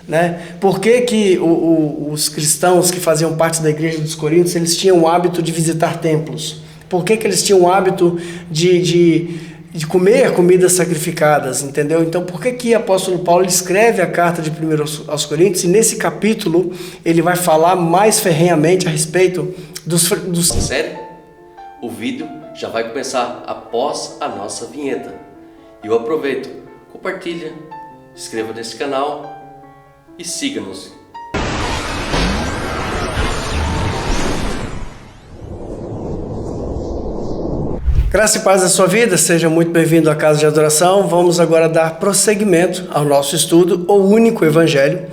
né? Por que que os cristãos que faziam parte da igreja dos Coríntios, eles tinham o hábito de visitar templos? Por que que eles tinham o hábito de comer comidas sacrificadas, entendeu? Então, por que que o apóstolo Paulo escreve a carta de 1 aos Coríntios e nesse capítulo ele vai falar mais ferrenhamente a respeito dos... Sério? O vídeo já vai começar após a nossa vinheta. E eu aproveito, compartilha, inscreva nesse canal e siga-nos. Graça e paz da sua vida, seja muito bem-vindo à Casa de Adoração. Vamos agora dar prosseguimento ao nosso estudo, o único Evangelho.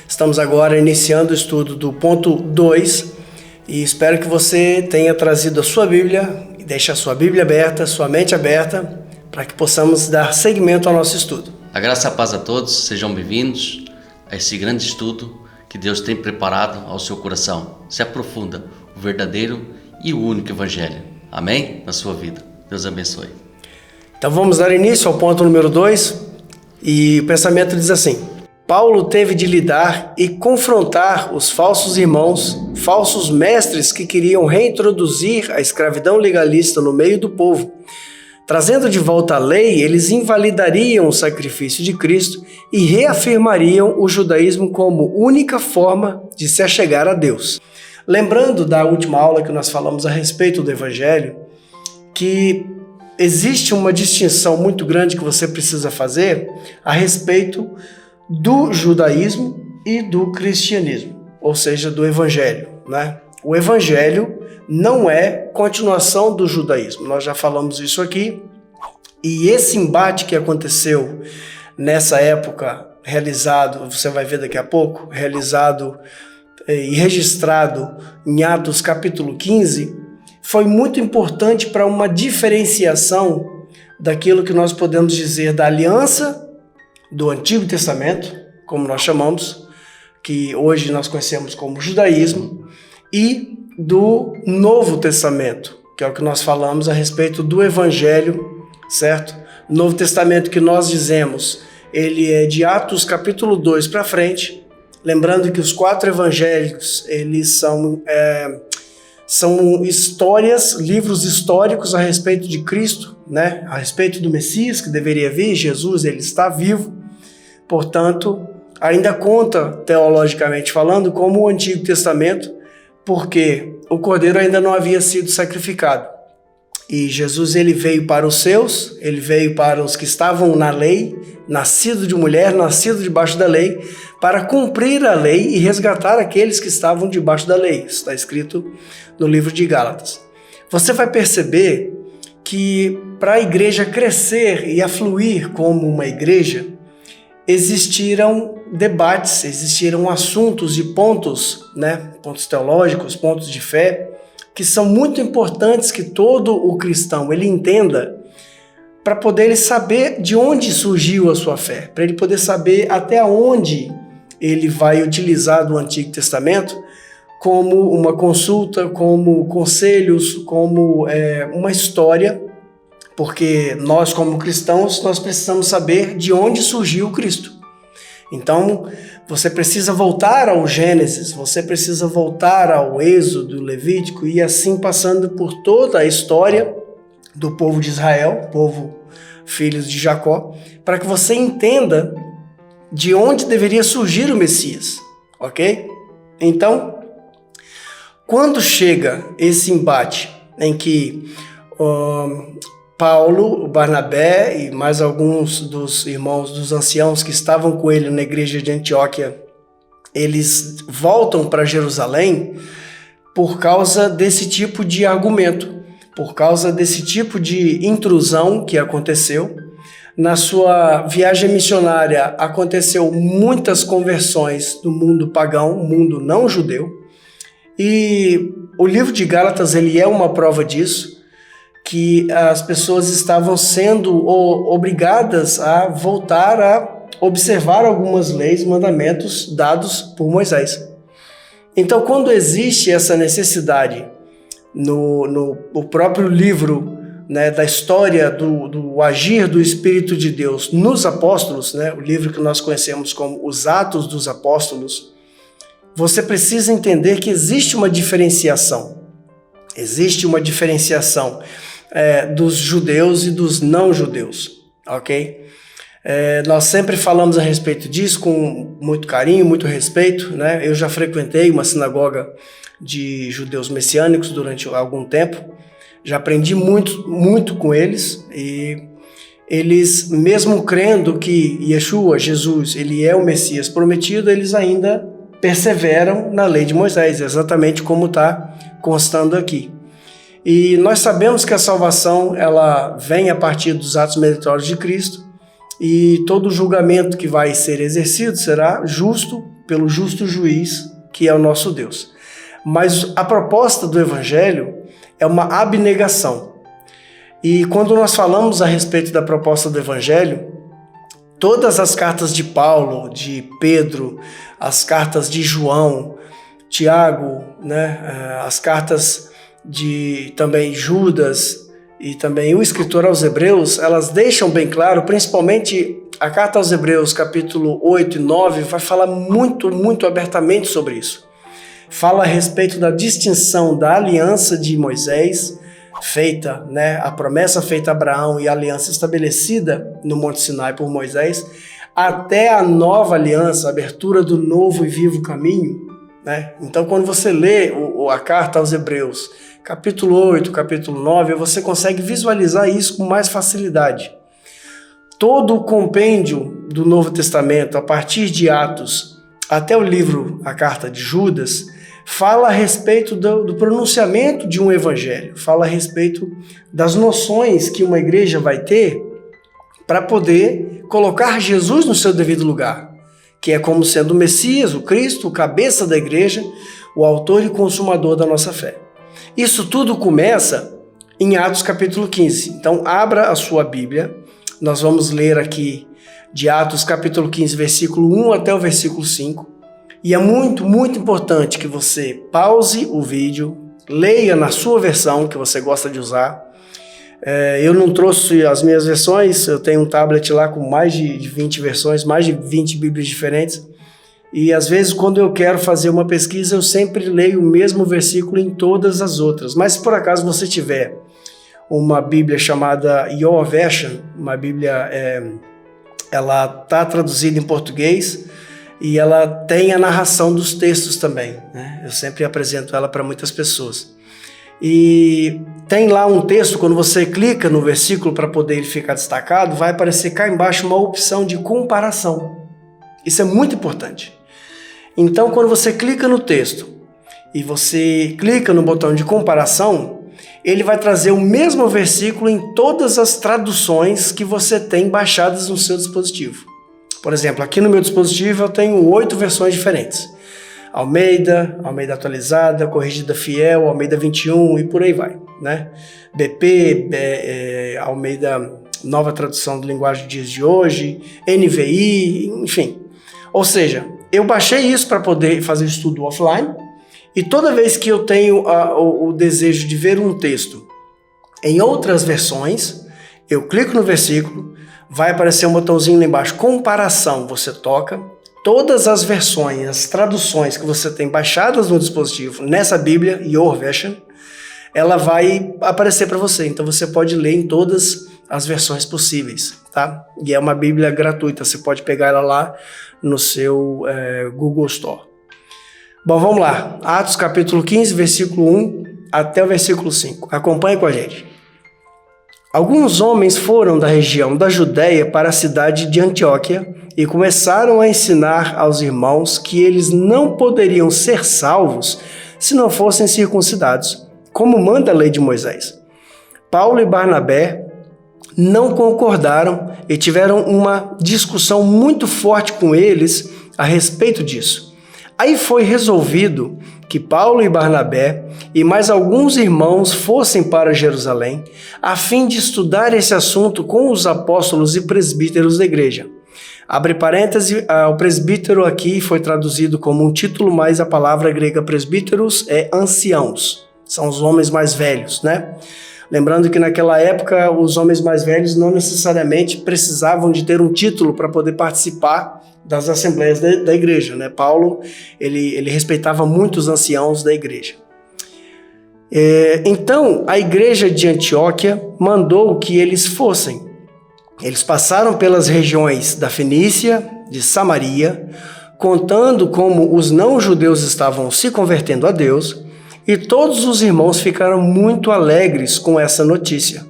Estamos agora iniciando o estudo do ponto 2 e espero que você tenha trazido a sua Bíblia e deixe a sua Bíblia aberta, sua mente aberta, para que possamos dar seguimento ao nosso estudo. A graça e a paz a todos, sejam bem-vindos a esse grande estudo que Deus tem preparado ao seu coração. Se aprofunda o verdadeiro e o único Evangelho. Amém? Na sua vida. Deus abençoe. Então vamos dar início ao ponto número 2 e o pensamento diz assim: Paulo teve de lidar e confrontar os falsos irmãos, falsos mestres que queriam reintroduzir a escravidão legalista no meio do povo. Trazendo de volta a lei, eles invalidariam o sacrifício de Cristo e reafirmariam o judaísmo como única forma de se achegar a Deus. Lembrando da última aula que nós falamos a respeito do Evangelho, que existe uma distinção muito grande que você precisa fazer a respeito do judaísmo e do cristianismo, ou seja, do Evangelho, né? O Evangelho não é continuação do judaísmo, nós já falamos isso aqui, e esse embate que aconteceu nessa época, realizado, você vai ver daqui a pouco, realizado e registrado em Atos capítulo 15, foi muito importante para uma diferenciação daquilo que nós podemos dizer da aliança do Antigo Testamento, como nós chamamos, que hoje nós conhecemos como judaísmo, e do Novo Testamento, que é o que nós falamos a respeito do Evangelho, certo? O Novo Testamento que nós dizemos, ele é de Atos capítulo 2 para frente. Lembrando que os 4 evangelhos, eles são histórias, livros históricos a respeito de Cristo, né? A respeito do Messias que deveria vir. Jesus, ele está vivo, portanto, ainda conta, teologicamente falando, como o Antigo Testamento, porque o Cordeiro ainda não havia sido sacrificado. E Jesus, ele veio para os seus, ele veio para os que estavam na lei, nascido de mulher, nascido debaixo da lei, para cumprir a lei e resgatar aqueles que estavam debaixo da lei. Isso está escrito no livro de Gálatas. Você vai perceber que para a igreja crescer e afluir como uma igreja, existiram debates, existiram assuntos e pontos, né? Pontos teológicos, pontos de fé, que são muito importantes que todo o cristão ele entenda para poder ele saber de onde surgiu a sua fé, para ele poder saber até onde ele vai utilizar do Antigo Testamento como uma consulta, como conselhos, como uma história, porque nós como cristãos nós precisamos saber de onde surgiu Cristo. Então, você precisa voltar ao Gênesis, você precisa voltar ao Êxodo, Levítico, e assim passando por toda a história do povo de Israel, povo filhos de Jacó, para que você entenda de onde deveria surgir o Messias, ok? Então, quando chega esse embate em que Paulo, Barnabé e mais alguns dos irmãos, dos anciãos que estavam com ele na igreja de Antioquia, eles voltam para Jerusalém por causa desse tipo de argumento, por causa desse tipo de intrusão que aconteceu. Na sua viagem missionária aconteceu muitas conversões do mundo pagão, mundo não judeu, e o livro de Gálatas ele é uma prova disso, que as pessoas estavam sendo obrigadas a voltar a observar algumas leis, mandamentos dados por Moisés. Então, quando existe essa necessidade no próprio livro né, da história do agir do Espírito de Deus nos apóstolos, né, o livro que nós conhecemos como Os Atos dos Apóstolos, você precisa entender que existe uma diferenciação. Existe uma diferenciação dos judeus e dos não-judeus, ok? Nós sempre falamos a respeito disso com muito carinho, muito respeito, né? Eu já frequentei uma sinagoga de judeus messiânicos durante algum tempo, já aprendi muito com eles, e eles, mesmo crendo que Yeshua, Jesus, ele é o Messias prometido, eles ainda perseveram na lei de Moisés, exatamente como está constando aqui. E nós sabemos que a salvação ela vem a partir dos atos meritórios de Cristo, e todo julgamento que vai ser exercido será justo pelo justo juiz, que é o nosso Deus. Mas a proposta do Evangelho é uma abnegação. E quando nós falamos a respeito da proposta do Evangelho, todas as cartas de Paulo, de Pedro, as cartas de João, Tiago, né, as cartas de também Judas e também o escritor aos Hebreus, elas deixam bem claro, principalmente a carta aos Hebreus, capítulo 8 e 9, vai falar muito abertamente sobre isso. Fala a respeito da distinção da aliança de Moisés, feita, né, a promessa feita a Abraão e a aliança estabelecida no Monte Sinai por Moisés, até a nova aliança, a abertura do novo e vivo caminho, né? Então, quando você lê a carta aos Hebreus, capítulo 8, capítulo 9, você consegue visualizar isso com mais facilidade. Todo o compêndio do Novo Testamento, a partir de Atos até o livro, a carta de Judas, fala a respeito do pronunciamento de um evangelho, fala a respeito das noções que uma igreja vai ter para poder colocar Jesus no seu devido lugar, que é como sendo o Messias, o Cristo, o cabeça da igreja, o autor e consumador da nossa fé. Isso tudo começa em Atos capítulo 15. Então abra a sua Bíblia, nós vamos ler aqui de Atos capítulo 15, versículo 1 até o versículo 5. E é muito importante que você pause o vídeo, leia na sua versão que você gosta de usar. Eu não trouxe as minhas versões, eu tenho um tablet lá com mais de 20 versões, mais de 20 Bíblias diferentes. E às vezes quando eu quero fazer uma pesquisa, eu sempre leio o mesmo versículo em todas as outras. Mas se por acaso você tiver uma Bíblia chamada Your Version, uma Bíblia, ela está traduzida em português, e ela tem a narração dos textos também, né? Eu sempre apresento ela para muitas pessoas. E tem lá um texto, quando você clica no versículo para poder ele ficar destacado, vai aparecer cá embaixo uma opção de comparação. Isso é muito importante. Então, quando você clica no texto e você clica no botão de comparação, ele vai trazer o mesmo versículo em todas as traduções que você tem baixadas no seu dispositivo. Por exemplo, aqui no meu dispositivo eu tenho 8 versões diferentes. Almeida atualizada, corrigida fiel, Almeida 21 e por aí vai, né? BP, Almeida nova tradução do linguagem dos dias de hoje, NVI, enfim. Ou seja, eu baixei isso para poder fazer estudo offline, e toda vez que eu tenho o desejo de ver um texto em outras versões, eu clico no versículo, vai aparecer um botãozinho lá embaixo, comparação, você toca, todas as versões, as traduções que você tem baixadas no dispositivo, nessa Bíblia, Your Version, ela vai aparecer para você, então você pode ler em todas as versões possíveis, tá? E é uma Bíblia gratuita, você pode pegar ela lá no seu Google Store. Bom, vamos lá, Atos capítulo 15, versículo 1 até o versículo 5, acompanhe com a gente. Alguns homens foram da região da Judéia para a cidade de Antioquia e começaram a ensinar aos irmãos que eles não poderiam ser salvos se não fossem circuncidados, como manda a lei de Moisés. Paulo e Barnabé não concordaram e tiveram uma discussão muito forte com eles a respeito disso. Aí foi resolvido que Paulo e Barnabé e mais alguns irmãos fossem para Jerusalém, a fim de estudar esse assunto com os apóstolos e presbíteros da igreja. Abre parêntese, o presbítero aqui foi traduzido como um título, mas a palavra grega presbíteros é anciãos, são os homens mais velhos, né? Lembrando que naquela época os homens mais velhos não necessariamente precisavam de ter um título para poder participar das assembleias da igreja, né? Paulo, ele respeitava muito os anciãos da igreja. Então, a igreja de Antioquia mandou que eles fossem. Eles passaram pelas regiões da Fenícia, de Samaria, contando como os não-judeus estavam se convertendo a Deus, e todos os irmãos ficaram muito alegres com essa notícia.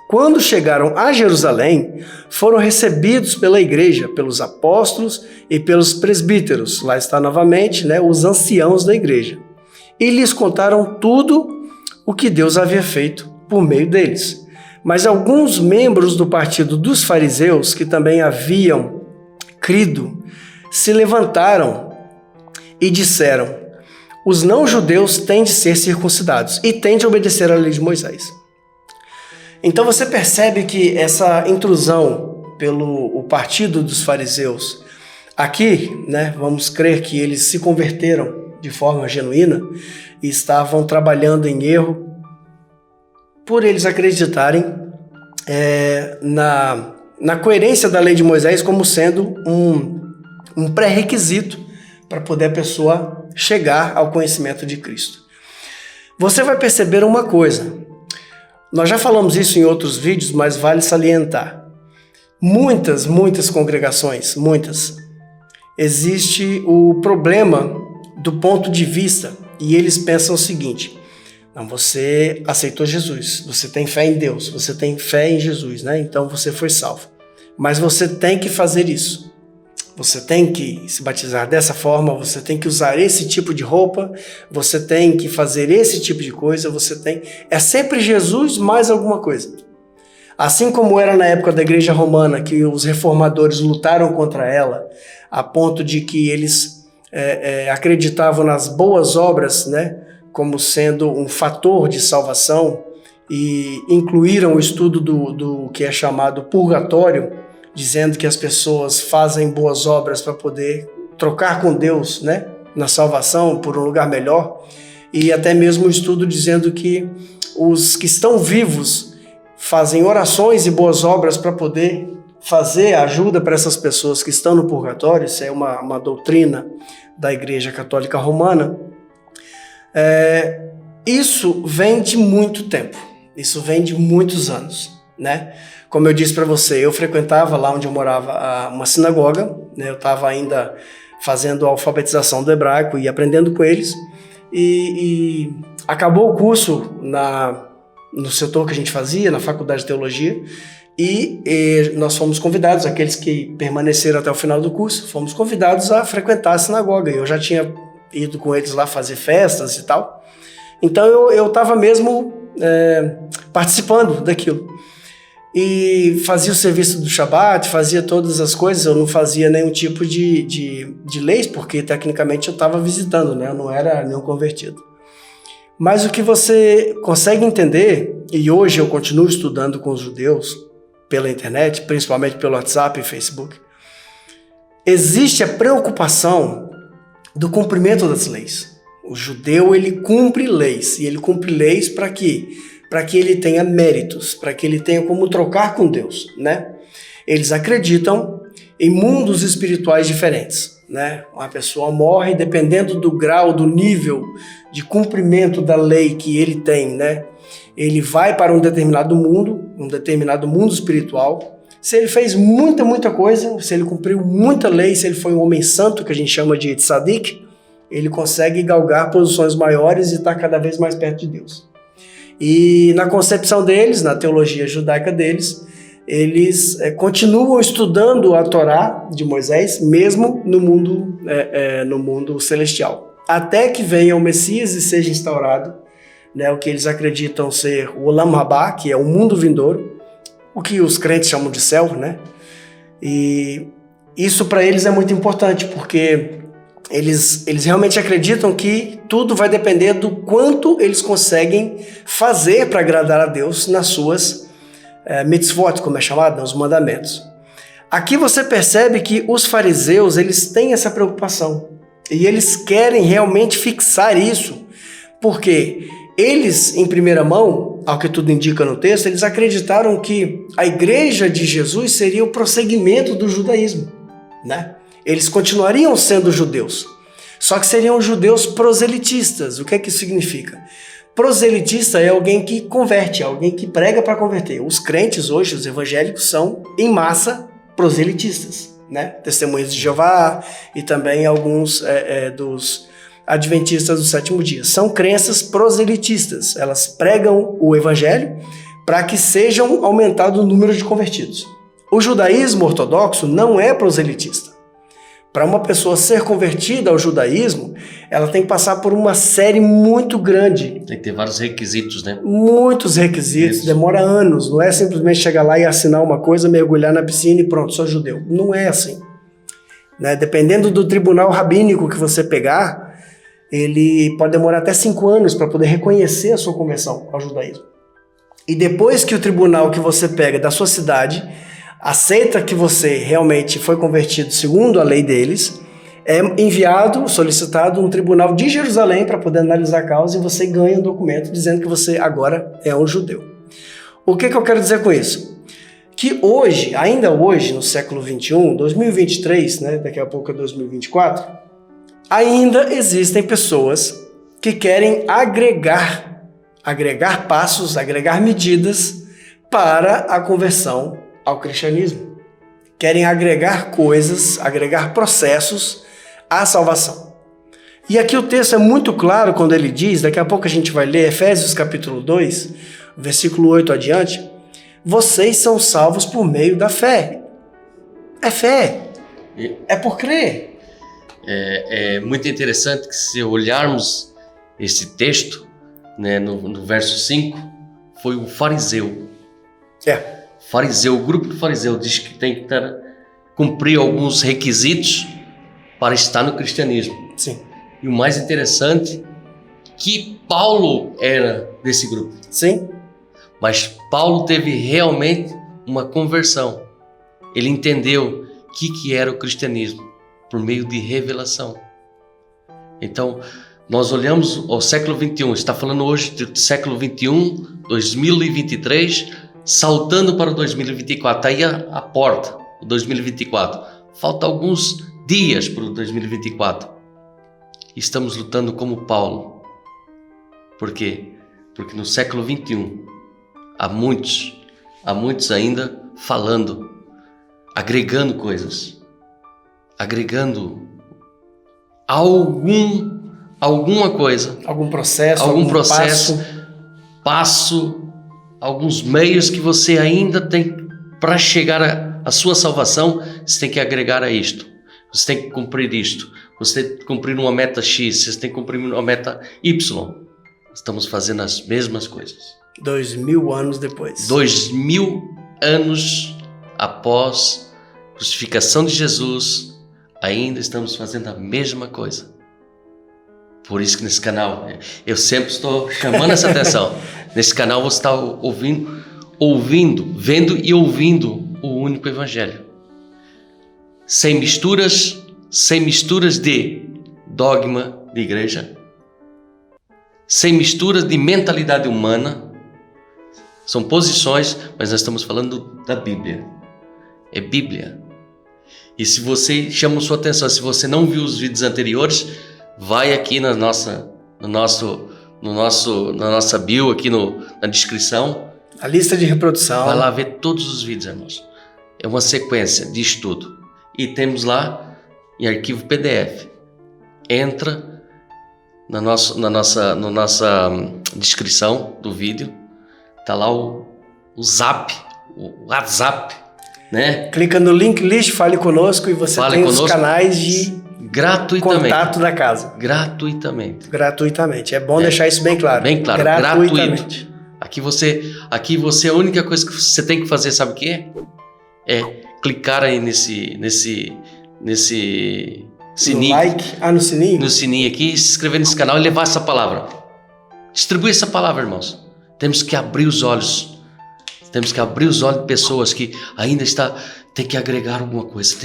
Quando chegaram a Jerusalém, foram recebidos pela igreja, pelos apóstolos e pelos presbíteros. Lá está novamente, né, os anciãos da igreja. E lhes contaram tudo o que Deus havia feito por meio deles. Mas alguns membros do partido dos fariseus, que também haviam crido, se levantaram e disseram: os não-judeus têm de ser circuncidados e têm de obedecer à lei de Moisés. Então você percebe que essa intrusão pelo partido dos fariseus, aqui, né, vamos crer que eles se converteram de forma genuína e estavam trabalhando em erro por eles acreditarem na coerência da lei de Moisés como sendo um pré-requisito para poder a pessoa chegar ao conhecimento de Cristo. Você vai perceber uma coisa. Nós já falamos isso em outros vídeos, mas vale salientar. Muitas congregações, existe o problema do ponto de vista, e eles pensam o seguinte: não, você aceitou Jesus, você tem fé em Deus, você tem fé em Jesus, né? Então você foi salvo. Mas você tem que fazer isso. Você tem que se batizar dessa forma, você tem que usar esse tipo de roupa, você tem que fazer esse tipo de coisa, É sempre Jesus mais alguma coisa. Assim como era na época da Igreja Romana, que os reformadores lutaram contra ela, a ponto de que eles acreditavam nas boas obras, né, como sendo um fator de salvação, e incluíram o estudo do que é chamado purgatório, dizendo que as pessoas fazem boas obras para poder trocar com Deus, né, na salvação por um lugar melhor, e até mesmo o estudo dizendo que os que estão vivos fazem orações e boas obras para poder fazer ajuda para essas pessoas que estão no purgatório. Isso é uma doutrina da Igreja Católica Romana. Isso vem de muito tempo, isso vem de muitos anos, né? Como eu disse para você, eu frequentava lá onde eu morava uma sinagoga, né? Eu estava ainda fazendo a alfabetização do hebraico e aprendendo com eles, e acabou o curso no setor que a gente fazia, na faculdade de teologia, e nós fomos convidados, aqueles que permaneceram até o final do curso, fomos convidados a frequentar a sinagoga. Eu já tinha ido com eles lá fazer festas e tal, então eu estava mesmo participando daquilo. E fazia o serviço do Shabat, fazia todas as coisas. Eu não fazia nenhum tipo de leis, porque tecnicamente eu estava visitando, né? Eu não era nenhum convertido. Mas o que você consegue entender, e hoje eu continuo estudando com os judeus pela internet, principalmente pelo WhatsApp e Facebook, existe a preocupação do cumprimento das leis. O judeu, ele cumpre leis, e ele cumpre leis para quê? Para que ele tenha méritos, para que ele tenha como trocar com Deus, né? Eles acreditam em mundos espirituais diferentes, né? Uma pessoa morre, dependendo do grau, do nível de cumprimento da lei que ele tem, né? Ele vai para um determinado mundo espiritual. Se ele fez muita coisa, se ele cumpriu muita lei, se ele foi um homem santo, que a gente chama de tzadik, ele consegue galgar posições maiores e estar cada vez mais perto de Deus. E na concepção deles, na teologia judaica deles, eles continuam estudando a Torá de Moisés, mesmo no mundo celestial, até que venha o Messias e seja instaurado, né, o que eles acreditam ser o Olam Habá, que é o mundo vindouro, o que os crentes chamam de céu, né? E isso para eles é muito importante, porque eles realmente acreditam que tudo vai depender do quanto eles conseguem fazer para agradar a Deus nas suas mitzvot, como é chamado, os mandamentos. Aqui você percebe que os fariseus, eles têm essa preocupação, e eles querem realmente fixar isso, porque Eles, em primeira mão, ao que tudo indica no texto, eles acreditaram que a igreja de Jesus seria o prosseguimento do judaísmo, né? Eles continuariam sendo judeus, só que seriam judeus proselitistas. O que é que isso significa? Proselitista é alguém que converte, alguém que prega para converter. Os crentes hoje, os evangélicos, são, em massa, proselitistas, né? Testemunhas de Jeová e também alguns dos adventistas do sétimo dia. São crenças proselitistas. Elas pregam o evangelho para que sejam aumentado o número de convertidos. O judaísmo ortodoxo não é proselitista. Para uma pessoa ser convertida ao judaísmo, ela tem que passar por uma série muito grande. Tem que ter vários requisitos, né? Muitos requisitos, isso. Demora anos. Não é simplesmente chegar lá e assinar uma coisa, mergulhar na piscina e pronto, sou judeu. Não é assim. Né? Dependendo do tribunal rabínico que você pegar, ele pode demorar até 5 anos para poder reconhecer a sua conversão ao judaísmo. E depois que o tribunal que você pega da sua cidade aceita que você realmente foi convertido segundo a lei deles, é enviado, solicitado um tribunal de Jerusalém para poder analisar a causa e você ganha um documento dizendo que você agora é um judeu. O que eu quero dizer com isso? Que hoje, ainda hoje, no século XXI, 2023, né, daqui a pouco é 2024, ainda existem pessoas que querem agregar passos, agregar medidas para a conversão ao cristianismo. Querem agregar coisas, agregar processos à salvação. E aqui o texto é muito claro quando ele diz, daqui a pouco a gente vai ler Efésios capítulo 2, versículo 8 adiante, vocês são salvos por meio da fé. É fé. É por crer. É muito interessante que se olharmos esse texto, né, no verso 5, foi um fariseu. O grupo do fariseu diz que tem que cumprir alguns requisitos para estar no cristianismo. Sim. E o mais interessante, que Paulo era desse grupo. Sim. Mas Paulo teve realmente uma conversão. Ele entendeu o que era o cristianismo por meio de revelação. Então, nós olhamos ao século XXI, está falando hoje do século XXI, 2023, saltando para o 2024, está aí a porta, o 2024. Falta alguns dias para o 2024. Estamos lutando como Paulo. Por quê? Porque no século XXI, há muitos ainda falando, agregando coisas, agregando alguma coisa. Algum processo, passo, alguns meios que você ainda tem para chegar à sua salvação. Você tem que agregar a isto, você tem que cumprir isto, você tem que cumprir uma meta X, você tem que cumprir uma meta Y. Estamos fazendo as mesmas coisas. 2000 anos depois. 2000 anos após a crucificação de Jesus, ainda estamos fazendo a mesma coisa. Por isso que nesse canal, eu sempre estou chamando essa atenção. Nesse canal você está vendo e ouvindo o único evangelho. Sem misturas de dogma de igreja, sem misturas de mentalidade humana. São posições, mas nós estamos falando da Bíblia. É Bíblia. E se você chama sua atenção, se você não viu os vídeos anteriores, vai aqui na nossa bio, aqui na descrição. A lista de reprodução. Vai lá ver todos os vídeos, irmãos. É uma sequência de estudo. E temos lá em arquivo PDF. Entra na nossa descrição do vídeo. Está lá o Zap, o WhatsApp, né? Clica no link list, fale conosco e você tem os canais de contato da casa. Gratuitamente. É bom deixar isso bem claro. Bem claro, gratuito. Aqui você, a única coisa que você tem que fazer, sabe o que é? É clicar aí nesse sininho. No sininho? No sininho aqui, se inscrever nesse canal e levar essa palavra. Distribui essa palavra, irmãos. Temos que abrir os olhos. Temos que abrir os olhos de pessoas que ainda tem que agregar alguma coisa.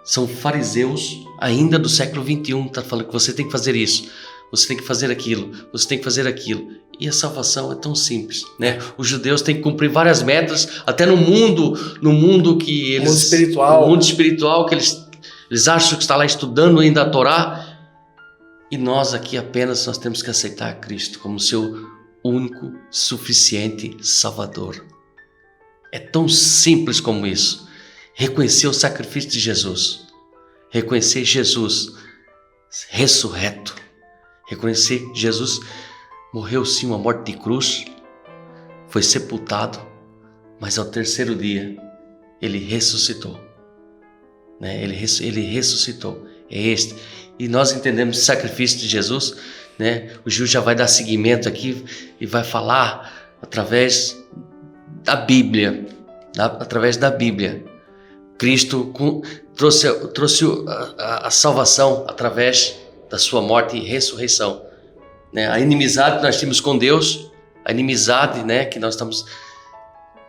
São fariseus ainda do século XXI. Está falando que você tem que fazer isso. você tem que fazer aquilo, você tem que fazer aquilo. E a salvação é tão simples, né? Os judeus têm que cumprir várias metas, até no mundo que eles... No mundo espiritual, que eles acham que está lá estudando ainda a Torá. E nós aqui apenas nós temos que aceitar Cristo como seu único, suficiente Salvador. É tão simples como isso. Reconhecer o sacrifício de Jesus. Reconhecer Jesus ressurreto. Reconhecer Jesus morreu sim uma morte de cruz. Foi sepultado. Mas ao terceiro dia, ele ressuscitou. Né? Ele ressuscitou. É este. E nós entendemos o sacrifício de Jesus, né? O Gil já vai dar seguimento aqui e vai falar através da Bíblia. Através da Bíblia. Cristo trouxe a salvação através da sua morte e ressurreição. Né? A inimizade que nós tínhamos com Deus, a inimizade, né? Que nós estamos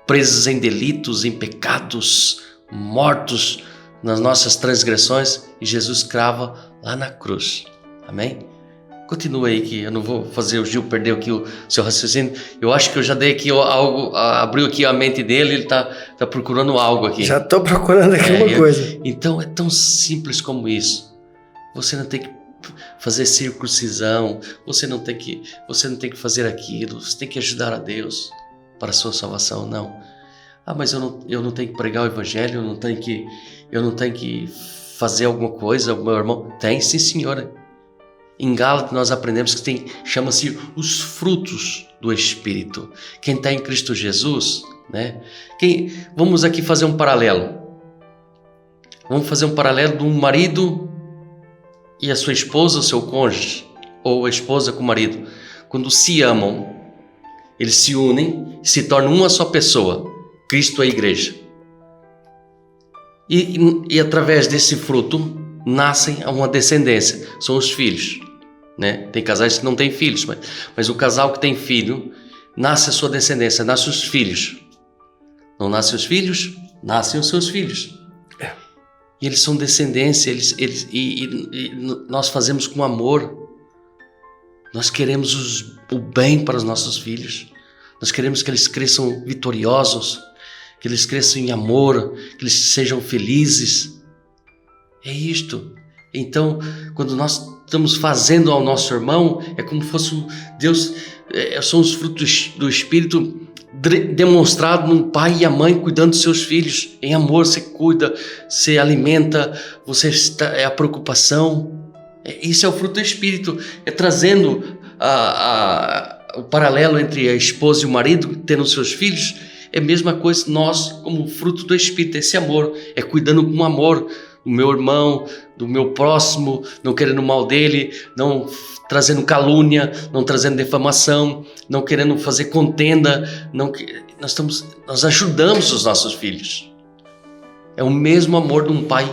presos em delitos, em pecados, mortos nas nossas transgressões, e Jesus crava lá na cruz. Amém? Continua aí, que eu não vou fazer o Gil perder aqui o seu raciocínio. Eu acho que eu já dei aqui algo, abriu aqui a mente dele, ele está procurando algo aqui. Já estou procurando aqui uma coisa. Então é tão simples como isso. Você não tem que fazer circuncisão, você não tem que fazer aquilo, você tem que ajudar a Deus para a sua salvação, não. Mas eu não tenho que pregar o evangelho, eu não tenho que fazer alguma coisa, meu irmão. Tem, sim, senhora. Em Gálatas nós aprendemos que chama-se os frutos do Espírito. Quem está em Cristo Jesus, né? Vamos aqui fazer um paralelo. Vamos fazer um paralelo de um marido e a sua esposa, o seu cônjuge, ou a esposa com o marido. Quando se amam, eles se unem e se tornam uma só pessoa. Cristo é a igreja. E através desse fruto nascem uma descendência, são os filhos, né? Tem casais que não têm filhos, mas o casal que tem filho, nasce a sua descendência, nascem os filhos. Não nascem os filhos, nascem os seus filhos. E eles são descendência, e nós fazemos com amor. Nós queremos o bem para os nossos filhos. Nós queremos que eles cresçam vitoriosos, que eles cresçam em amor, que eles sejam felizes. É isto. Então, quando nós estamos fazendo ao nosso irmão, é como se fosse Deus, são os frutos do Espírito demonstrados num pai e a mãe cuidando dos seus filhos. Em amor, você cuida, você alimenta, é a preocupação. Isso é o fruto do Espírito, é trazendo o paralelo entre a esposa e o marido, tendo seus filhos. É a mesma coisa, nós, como fruto do Espírito, esse amor, é cuidando com amor do meu irmão, do meu próximo, não querendo o mal dele, não trazendo calúnia, não trazendo defamação, não querendo fazer contenda, nós ajudamos os nossos filhos. É o mesmo amor de um pai,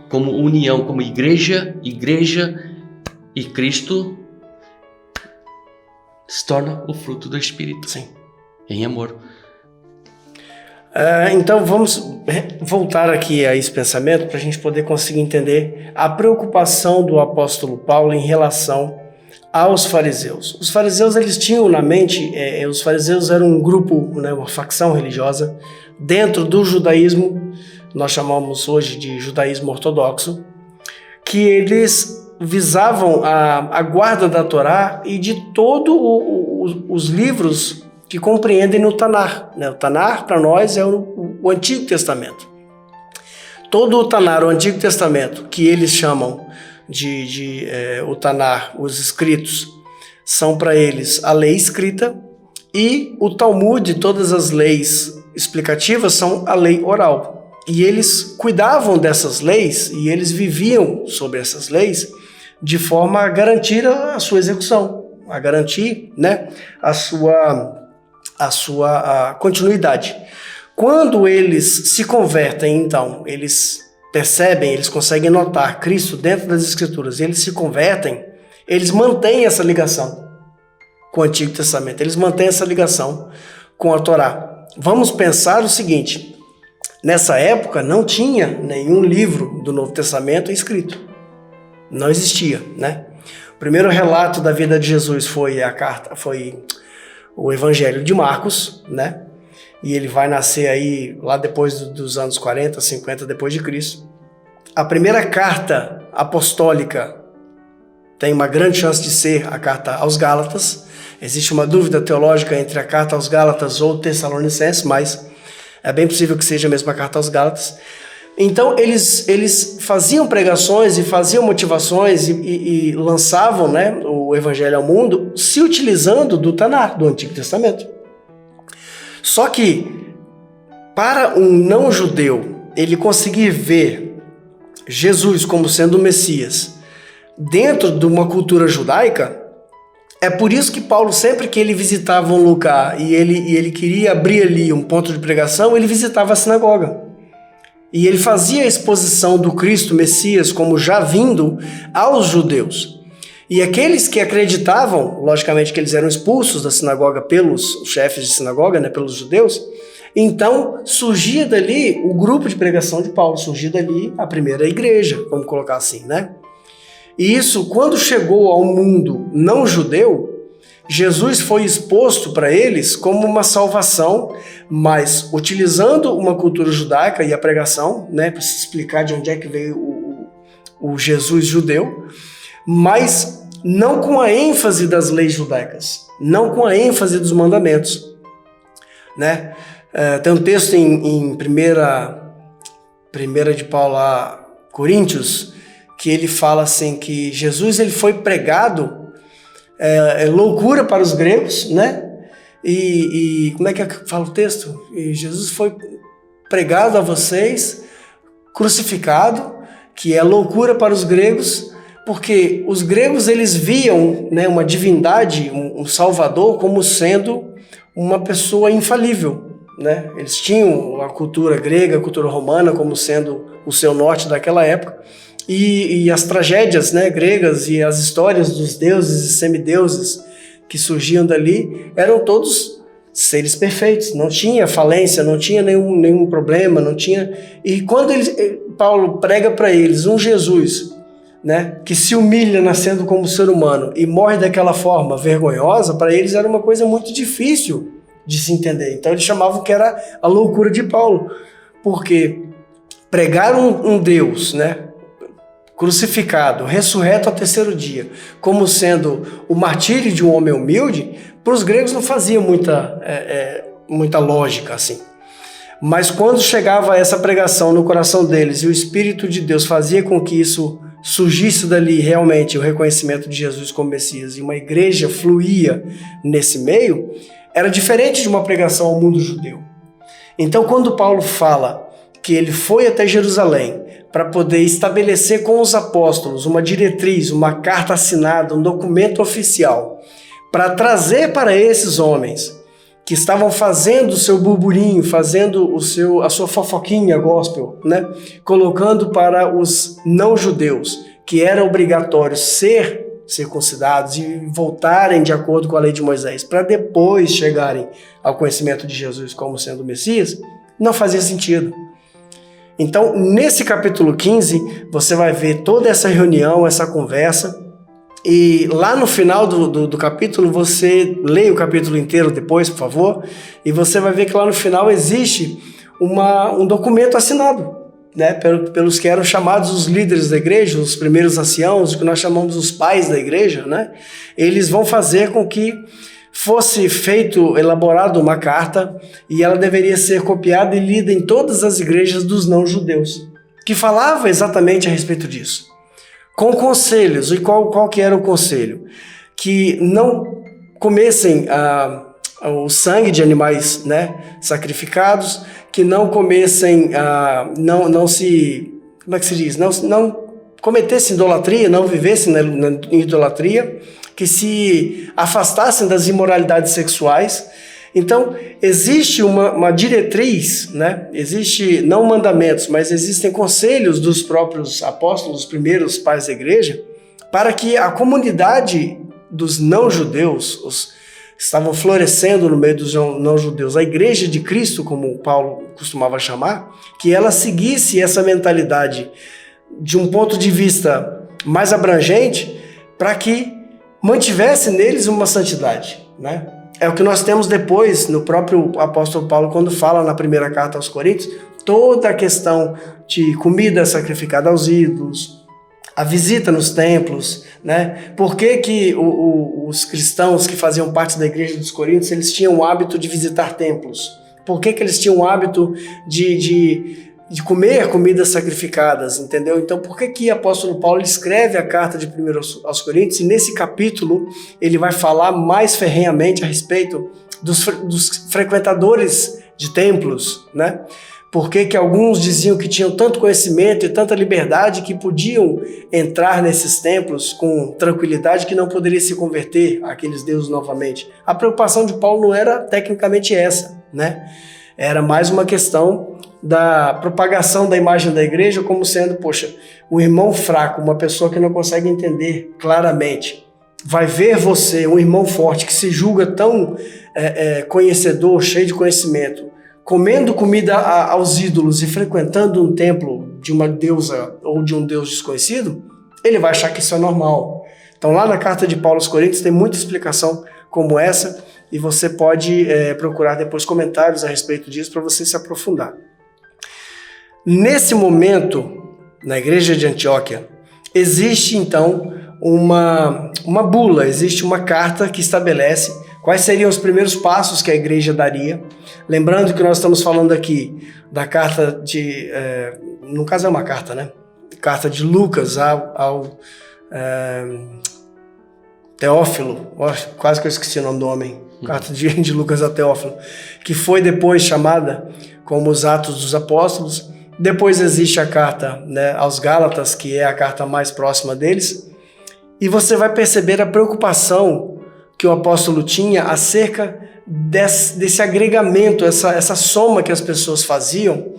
como união, como igreja e Cristo se torna o fruto do Espírito. Sim. Em amor. Então vamos voltar aqui a esse pensamento para a gente poder conseguir entender a preocupação do apóstolo Paulo em relação aos fariseus. Os fariseus, eles tinham na mente, os fariseus eram um grupo, né, uma facção religiosa dentro do judaísmo, nós chamamos hoje de judaísmo ortodoxo, que eles visavam a guarda da Torá e de todos os livros que compreendem o Tanar. O Tanar, para nós, é o Antigo Testamento. Todo o Tanar, o Antigo Testamento, que eles chamam o Tanar, os escritos, são para eles a lei escrita, e o Talmud, todas as leis explicativas, são a lei oral. E eles cuidavam dessas leis, e eles viviam sobre essas leis, de forma a garantir a sua execução, a garantir, né, a sua continuidade. Quando eles se convertem, então, eles percebem, eles conseguem notar Cristo dentro das Escrituras, eles se convertem, eles mantêm essa ligação com o Antigo Testamento, eles mantêm essa ligação com a Torá. Vamos pensar o seguinte: nessa época não tinha nenhum livro do Novo Testamento escrito. Não existia, né? O primeiro relato da vida de Jesus foi o Evangelho de Marcos, né? E ele vai nascer aí lá depois dos anos 40, 50 depois de Cristo. A primeira carta apostólica tem uma grande chance de ser a carta aos Gálatas. Existe uma dúvida teológica entre a carta aos Gálatas ou Tessalonicenses, mas é bem possível que seja a mesma carta aos Gálatas. Então, eles faziam pregações e faziam motivações e lançavam, né, o evangelho ao mundo se utilizando do Tanar, do Antigo Testamento. Só que, para um não-judeu, ele conseguir ver Jesus como sendo o Messias dentro de uma cultura judaica, é por isso que Paulo, sempre que ele visitava um lugar e ele queria abrir ali um ponto de pregação, ele visitava a sinagoga. E ele fazia a exposição do Cristo Messias como já vindo aos judeus. E aqueles que acreditavam, logicamente que eles eram expulsos da sinagoga pelos chefes de sinagoga, né, pelos judeus, então surgia dali o grupo de pregação de Paulo, surgia dali a primeira igreja, vamos colocar assim, né? E isso, quando chegou ao mundo não judeu, Jesus foi exposto para eles como uma salvação, mas utilizando uma cultura judaica e a pregação, né, para se explicar de onde é que veio o Jesus judeu, mas não com a ênfase das leis judaicas, não com a ênfase dos mandamentos, né? Tem um texto em 1 de Paulo a Coríntios, que ele fala assim que Jesus ele foi pregado loucura para os gregos, né? E como é que fala o texto? E Jesus foi pregado a vocês, crucificado, que é loucura para os gregos, porque os gregos eles viam, né, uma divindade, um salvador, como sendo uma pessoa infalível, né? Eles tinham a cultura grega, a cultura romana como sendo o seu norte daquela época. E as tragédias, né, gregas e as histórias dos deuses e semideuses que surgiam dali eram todos seres perfeitos, não tinha falência, não tinha nenhum problema, não tinha. E quando Paulo prega para eles um Jesus, né, que se humilha nascendo como ser humano e morre daquela forma vergonhosa, para eles era uma coisa muito difícil de se entender. Então eles chamavam que era a loucura de Paulo, porque pregar um Deus, né, crucificado, ressurreto ao terceiro dia, como sendo o martírio de um homem humilde, para os gregos não fazia muita lógica assim. Mas quando chegava essa pregação no coração deles e o Espírito de Deus fazia com que isso surgisse dali realmente o reconhecimento de Jesus como Messias e uma igreja fluía nesse meio, era diferente de uma pregação ao mundo judeu. Então, quando Paulo fala que ele foi até Jerusalém para poder estabelecer com os apóstolos uma diretriz, uma carta assinada, um documento oficial, para trazer para esses homens que estavam fazendo o seu burburinho, fazendo a sua fofoquinha gospel, né? Colocando para os não-judeus que era obrigatório ser circuncidados e voltarem de acordo com a lei de Moisés, para depois chegarem ao conhecimento de Jesus como sendo o Messias, não fazia sentido. Então, nesse capítulo 15, você vai ver toda essa reunião, essa conversa, e lá no final do capítulo, você lê o capítulo inteiro depois, por favor, e você vai ver que lá no final existe um documento assinado, né, pelos que eram chamados os líderes da igreja, os primeiros anciãos, o que nós chamamos os pais da igreja, né? Eles vão fazer com que fosse elaborada uma carta e ela deveria ser copiada e lida em todas as igrejas dos não-judeus, que falava exatamente a respeito disso, com conselhos. E qual que era o conselho? Que não comessem o sangue de animais, né, sacrificados, que não comessem, como é que se diz? Não cometessem idolatria, não vivessem na idolatria, que se afastassem das imoralidades sexuais. Então, existe uma diretriz, né? Existe não mandamentos, mas existem conselhos dos próprios apóstolos, os primeiros pais da igreja, para que a comunidade dos não-judeus, os que estavam florescendo no meio dos não-judeus, a igreja de Cristo, como Paulo costumava chamar, que ela seguisse essa mentalidade de um ponto de vista mais abrangente, para que mantivesse neles uma santidade, né? É o que nós temos depois no próprio apóstolo Paulo, quando fala na primeira carta aos Coríntios, toda a questão de comida sacrificada aos ídolos, a visita nos templos, né? Por que os cristãos que faziam parte da igreja dos Coríntios, eles tinham o hábito de visitar templos? Por que eles tinham o hábito de comer comidas sacrificadas, entendeu? Então, por que o apóstolo Paulo escreve a carta de 1 aos Coríntios e nesse capítulo ele vai falar mais ferrenhamente a respeito dos frequentadores de templos, né? Por que alguns diziam que tinham tanto conhecimento e tanta liberdade que podiam entrar nesses templos com tranquilidade que não poderia se converter àqueles deuses novamente? A preocupação de Paulo não era tecnicamente essa, né? Era mais uma questão da propagação da imagem da igreja como sendo, poxa, um irmão fraco, uma pessoa que não consegue entender claramente, vai ver você, um irmão forte que se julga tão conhecedor, cheio de conhecimento, comendo comida aos ídolos e frequentando um templo de uma deusa ou de um deus desconhecido, ele vai achar que isso é normal. Então lá na carta de Paulo aos Coríntios tem muita explicação como essa e você pode procurar depois comentários a respeito disso para você se aprofundar. Nesse momento, na igreja de Antioquia, existe então uma bula, existe uma carta que estabelece quais seriam os primeiros passos que a igreja daria. Lembrando que nós estamos falando aqui da carta de... no caso é uma carta, né? Carta de Lucas ao Teófilo. Quase que eu esqueci o nome do homem. Carta de Lucas a Teófilo. Que foi depois chamada como os Atos dos Apóstolos. Depois existe a carta, né, aos Gálatas, que é a carta mais próxima deles. E você vai perceber a preocupação que o apóstolo tinha acerca desse agregamento, essa soma que as pessoas faziam,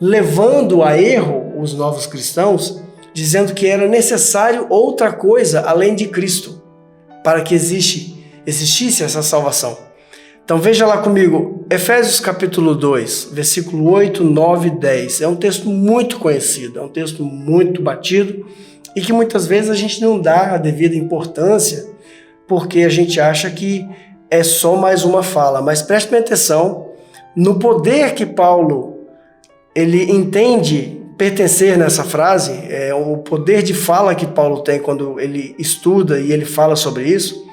levando a erro os novos cristãos, dizendo que era necessário outra coisa além de Cristo, para que existisse essa salvação. Então veja lá comigo, Efésios capítulo 2, versículo 8, 9 e 10. É um texto muito conhecido, é um texto muito batido e que muitas vezes a gente não dá a devida importância porque a gente acha que é só mais uma fala. Mas preste bem atenção no poder que Paulo ele entende pertencer nessa frase, o poder de fala que Paulo tem quando ele estuda e ele fala sobre isso,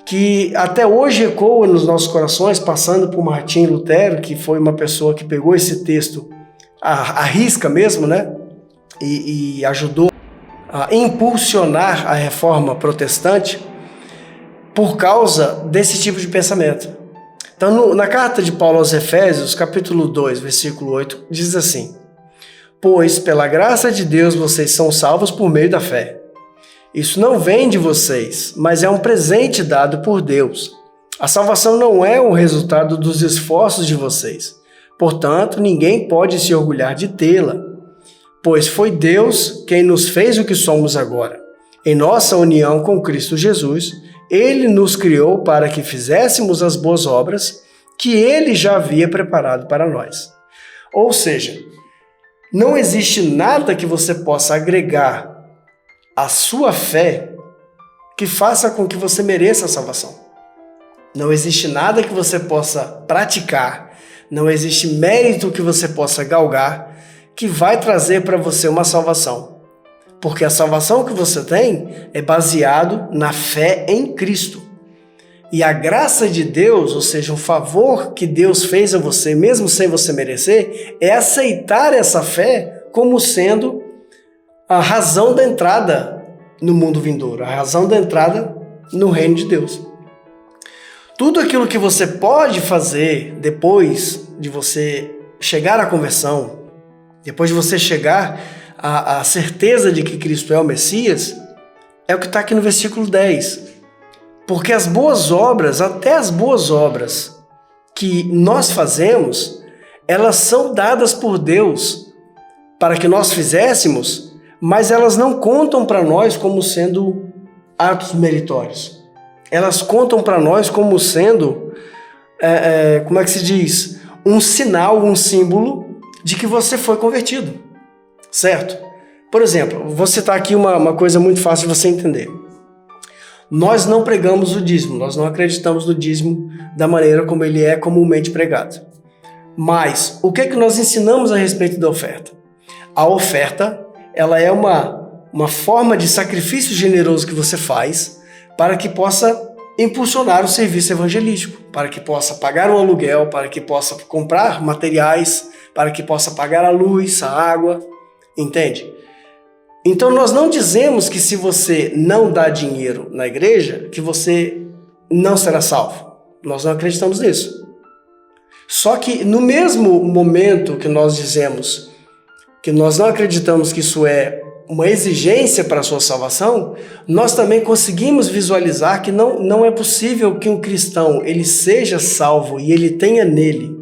que até hoje ecoa nos nossos corações, passando por Martim Lutero, que foi uma pessoa que pegou esse texto à risca mesmo, né? E ajudou a impulsionar a reforma protestante por causa desse tipo de pensamento. Então, na carta de Paulo aos Efésios, capítulo 2, versículo 8, diz assim: Pois, pela graça de Deus, vocês são salvos por meio da fé. Isso não vem de vocês, mas é um presente dado por Deus. A salvação não é o resultado dos esforços de vocês. Portanto, ninguém pode se orgulhar de tê-la, pois foi Deus quem nos fez o que somos agora. Em nossa união com Cristo Jesus, Ele nos criou para que fizéssemos as boas obras que Ele já havia preparado para nós. Ou seja, não existe nada que você possa agregar a sua fé que faça com que você mereça a salvação. Não existe nada que você possa praticar, não existe mérito que você possa galgar que vai trazer para você uma salvação. Porque a salvação que você tem é baseado na fé em Cristo. E a graça de Deus, ou seja, o favor que Deus fez a você, mesmo sem você merecer, é aceitar essa fé como sendo a razão da entrada no mundo vindouro, a razão da entrada no reino de Deus. Tudo aquilo que você pode fazer depois de você chegar à conversão, depois de você chegar à certeza de que Cristo é o Messias, é o que está aqui no versículo 10. Porque as boas obras, até as boas obras que nós fazemos, elas são dadas por Deus para que nós fizéssemos, mas elas não contam para nós como sendo atos meritórios. Elas contam para nós como sendo, como é que se diz? Um sinal, um símbolo de que você foi convertido, certo? Por exemplo, vou citar aqui uma coisa muito fácil de você entender. Nós não pregamos o dízimo, nós não acreditamos no dízimo da maneira como ele é comumente pregado. Mas o que é que nós ensinamos a respeito da oferta? A oferta, ela é uma forma de sacrifício generoso que você faz para que possa impulsionar o serviço evangelístico, para que possa pagar um aluguel, para que possa comprar materiais, para que possa pagar a luz, a água, entende? Então nós não dizemos que se você não dá dinheiro na igreja, que você não será salvo. Nós não acreditamos nisso. Só que no mesmo momento que nós dizemos que nós não acreditamos que isso é uma exigência para a sua salvação, nós também conseguimos visualizar que não é possível que um cristão ele seja salvo e ele tenha nele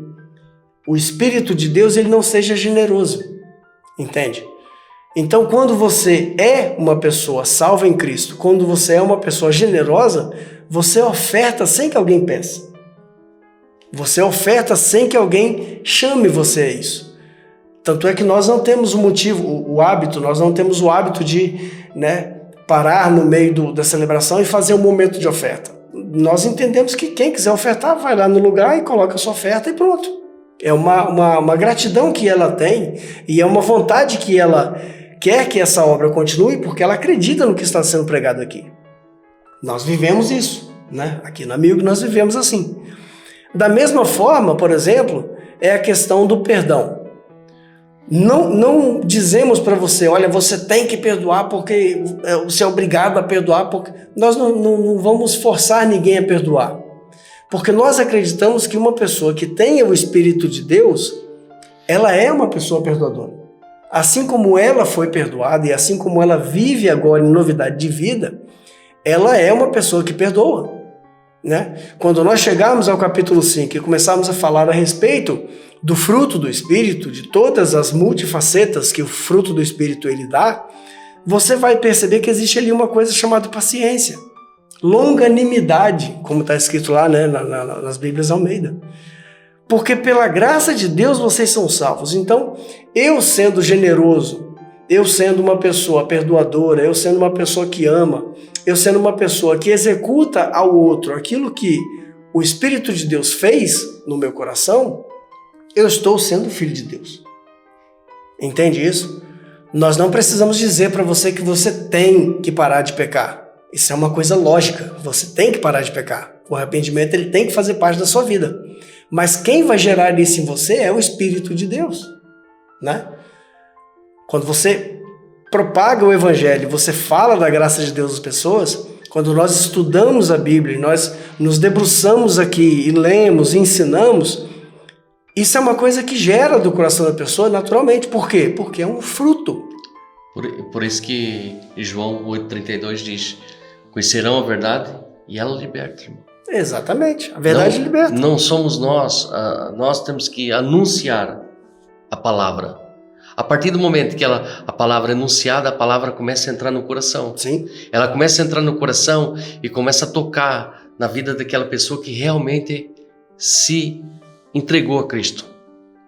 o Espírito de Deus, ele não seja generoso, entende? Então, quando você é uma pessoa salva em Cristo, quando você é uma pessoa generosa, você oferta sem que alguém peça. Você oferta sem que alguém chame você a isso. Tanto é que nós não temos o motivo, nós não temos o hábito de parar no meio da celebração e fazer um momento de oferta. Nós entendemos que quem quiser ofertar, vai lá no lugar e coloca a sua oferta e pronto. É uma gratidão que ela tem e é uma vontade que ela quer que essa obra continue porque ela acredita no que está sendo pregado aqui. Nós vivemos isso, Aqui na Amigo nós vivemos assim. Da mesma forma, por exemplo, é a questão do perdão. Não dizemos para você, olha, você tem que perdoar porque você é obrigado a perdoar, porque nós não vamos forçar ninguém a perdoar. Porque nós acreditamos que uma pessoa que tenha o Espírito de Deus, ela é uma pessoa perdoadora. Assim como ela foi perdoada e assim como ela vive agora em novidade de vida, ela é uma pessoa que perdoa. Quando nós chegarmos ao capítulo 5 e começarmos a falar a respeito do fruto do Espírito, de todas as multifacetas que o fruto do Espírito ele dá, você vai perceber que existe ali uma coisa chamada paciência, longanimidade, como está escrito lá nas Bíblias Almeida. Porque pela graça de Deus vocês são salvos. Então, eu sendo generoso, eu sendo uma pessoa perdoadora, eu sendo uma pessoa que ama, eu sendo uma pessoa que executa ao outro aquilo que o Espírito de Deus fez no meu coração, eu estou sendo filho de Deus. Entende isso? Nós não precisamos dizer para você que você tem que parar de pecar. Isso é uma coisa lógica. Você tem que parar de pecar. O arrependimento ele tem que fazer parte da sua vida. Mas quem vai gerar isso em você é o Espírito de Deus. Quando você propaga o Evangelho, você fala da graça de Deus às pessoas, quando nós estudamos a Bíblia, nós nos debruçamos aqui e lemos e ensinamos, isso é uma coisa que gera do coração da pessoa naturalmente. Por quê? Porque é um fruto. Por isso que João 8,32 diz, conhecerão a verdade e ela liberta, irmão. Exatamente, a verdade liberta. Não somos nós temos que anunciar a palavra. A partir do momento que a palavra é anunciada, a palavra começa a entrar no coração. Sim. Ela começa a entrar no coração e começa a tocar na vida daquela pessoa que realmente se entregou a Cristo.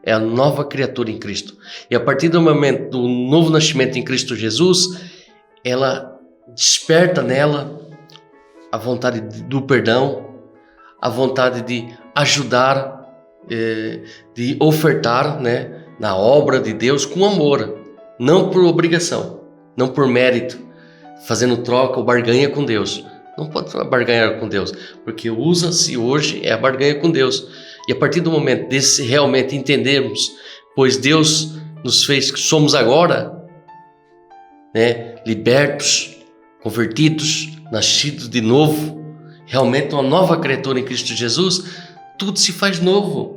É a nova criatura em Cristo. E a partir do momento do novo nascimento em Cristo Jesus, ela desperta nela a vontade do perdão, a vontade de ajudar, de ofertar, na obra de Deus com amor, não por obrigação, não por mérito, fazendo troca ou barganha com Deus. Não pode barganhar com Deus, porque usa-se hoje a barganha com Deus. E a partir do momento desse realmente entendermos, pois Deus nos fez que somos agora, libertos, convertidos, nascidos de novo, realmente uma nova criatura em Cristo Jesus, tudo se faz novo.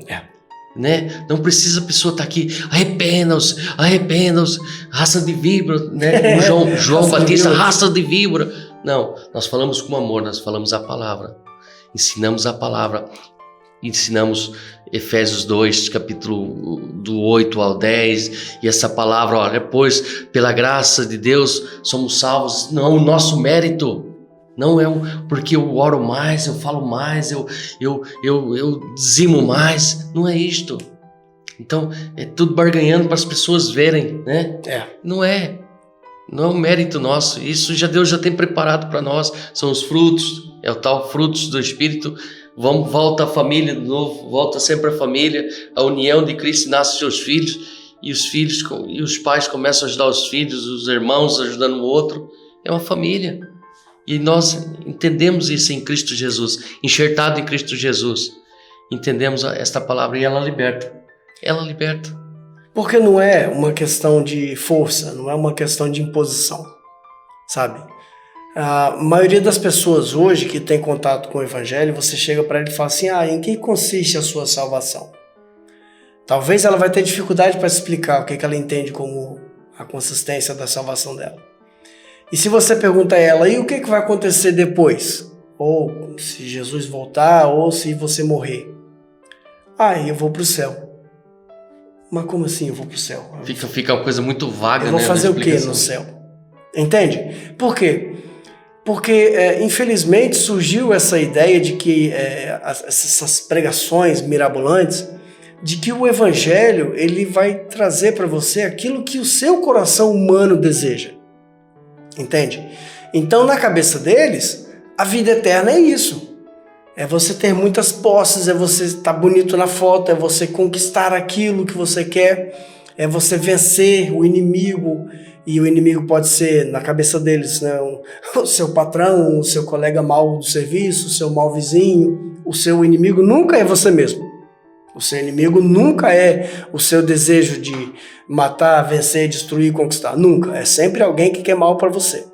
Não precisa a pessoa estar aqui, arrependa-os, raça de víbora, João Batista, raça de víbora. Não, nós falamos com amor, nós falamos a palavra, ensinamos a palavra, ensinamos Efésios 2, capítulo do 8 ao 10, e essa palavra, olha, pois pela graça de Deus somos salvos, não é o nosso mérito, não é porque eu oro mais, eu falo mais, eu dizimo mais, não é isto. Então, é tudo barganhando para as pessoas verem, Não é. Não é um mérito nosso, isso Deus já tem preparado para nós, são os frutos, é o tal frutos do Espírito. Volta a família de novo, volta sempre a família, a união de Cristo, nasce seus filhos, e os pais começam a ajudar os filhos, os irmãos ajudando o outro, é uma família. E nós entendemos isso em Cristo Jesus, enxertado em Cristo Jesus, entendemos esta palavra e ela liberta, Porque não é uma questão de força, não é uma questão de imposição, sabe? A maioria das pessoas hoje que tem contato com o Evangelho, você chega para ele e fala assim, em que consiste a sua salvação? Talvez ela vai ter dificuldade para explicar o que ela entende como a consistência da salvação dela. E se você pergunta a ela, e o que vai acontecer depois? Ou se Jesus voltar, ou se você morrer? Eu vou para o céu. Mas como assim eu vou para o céu? Fica uma coisa muito vaga, né? Eu vou fazer o que no céu? Entende? Por quê? Porque, infelizmente, surgiu essa ideia de que essas pregações mirabolantes, de que o Evangelho ele vai trazer para você aquilo que o seu coração humano deseja. Entende? Então, na cabeça deles, a vida eterna é isso. É você ter muitas posses, é você estar bonito na foto, é você conquistar aquilo que você quer, é você vencer o inimigo. E o inimigo pode ser, na cabeça deles, né, o seu patrão, o seu colega mau do serviço, o seu mau vizinho. O seu inimigo nunca é você mesmo. O seu inimigo nunca é o seu desejo de matar, vencer, destruir, conquistar. Nunca. É sempre alguém que quer mal para você.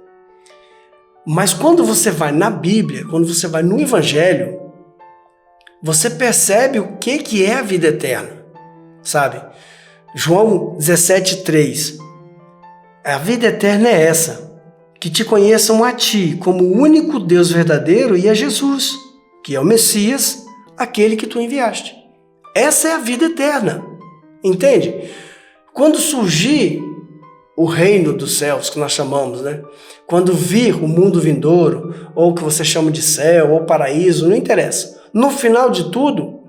Mas quando você vai na Bíblia, quando você vai no Evangelho, você percebe o que é a vida eterna, sabe? João 17,3. A vida eterna é essa, que te conheçam a ti como o único Deus verdadeiro e a Jesus, que é o Messias, aquele que tu enviaste. Essa é a vida eterna, entende? Quando surgir o reino dos céus, que nós chamamos, né? Quando vir o mundo vindouro, ou o que você chama de céu, ou paraíso, não interessa. No final de tudo,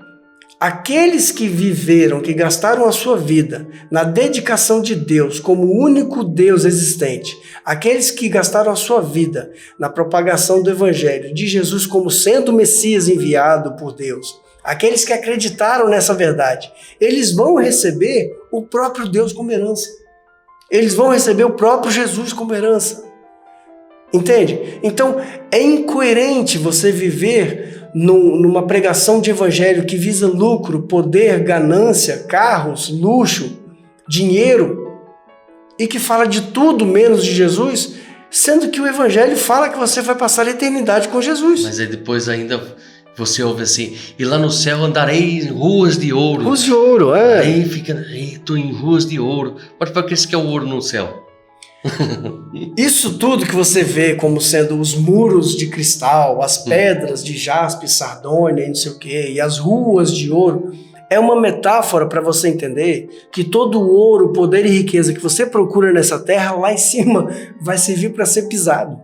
aqueles que viveram, que gastaram a sua vida na dedicação de Deus como o único Deus existente, aqueles que gastaram a sua vida na propagação do Evangelho de Jesus como sendo o Messias enviado por Deus, aqueles que acreditaram nessa verdade, eles vão receber o próprio Deus como herança. Eles vão receber o próprio Jesus como herança. Entende? Então, é incoerente você viver numa pregação de evangelho que visa lucro, poder, ganância, carros, luxo, dinheiro, e que fala de tudo menos de Jesus, sendo que o evangelho fala que você vai passar a eternidade com Jesus. Mas aí depois ainda você ouve assim, e lá no céu andarei em ruas de ouro. Ruas de ouro, é. Aí fica, estou em ruas de ouro. Mas para que isso que é o ouro no céu? Isso tudo que você vê como sendo os muros de cristal, as pedras de jaspe, sardônia e não sei o quê, e as ruas de ouro, é uma metáfora para você entender que todo o ouro, poder e riqueza que você procura nessa terra, lá em cima, vai servir para ser pisado.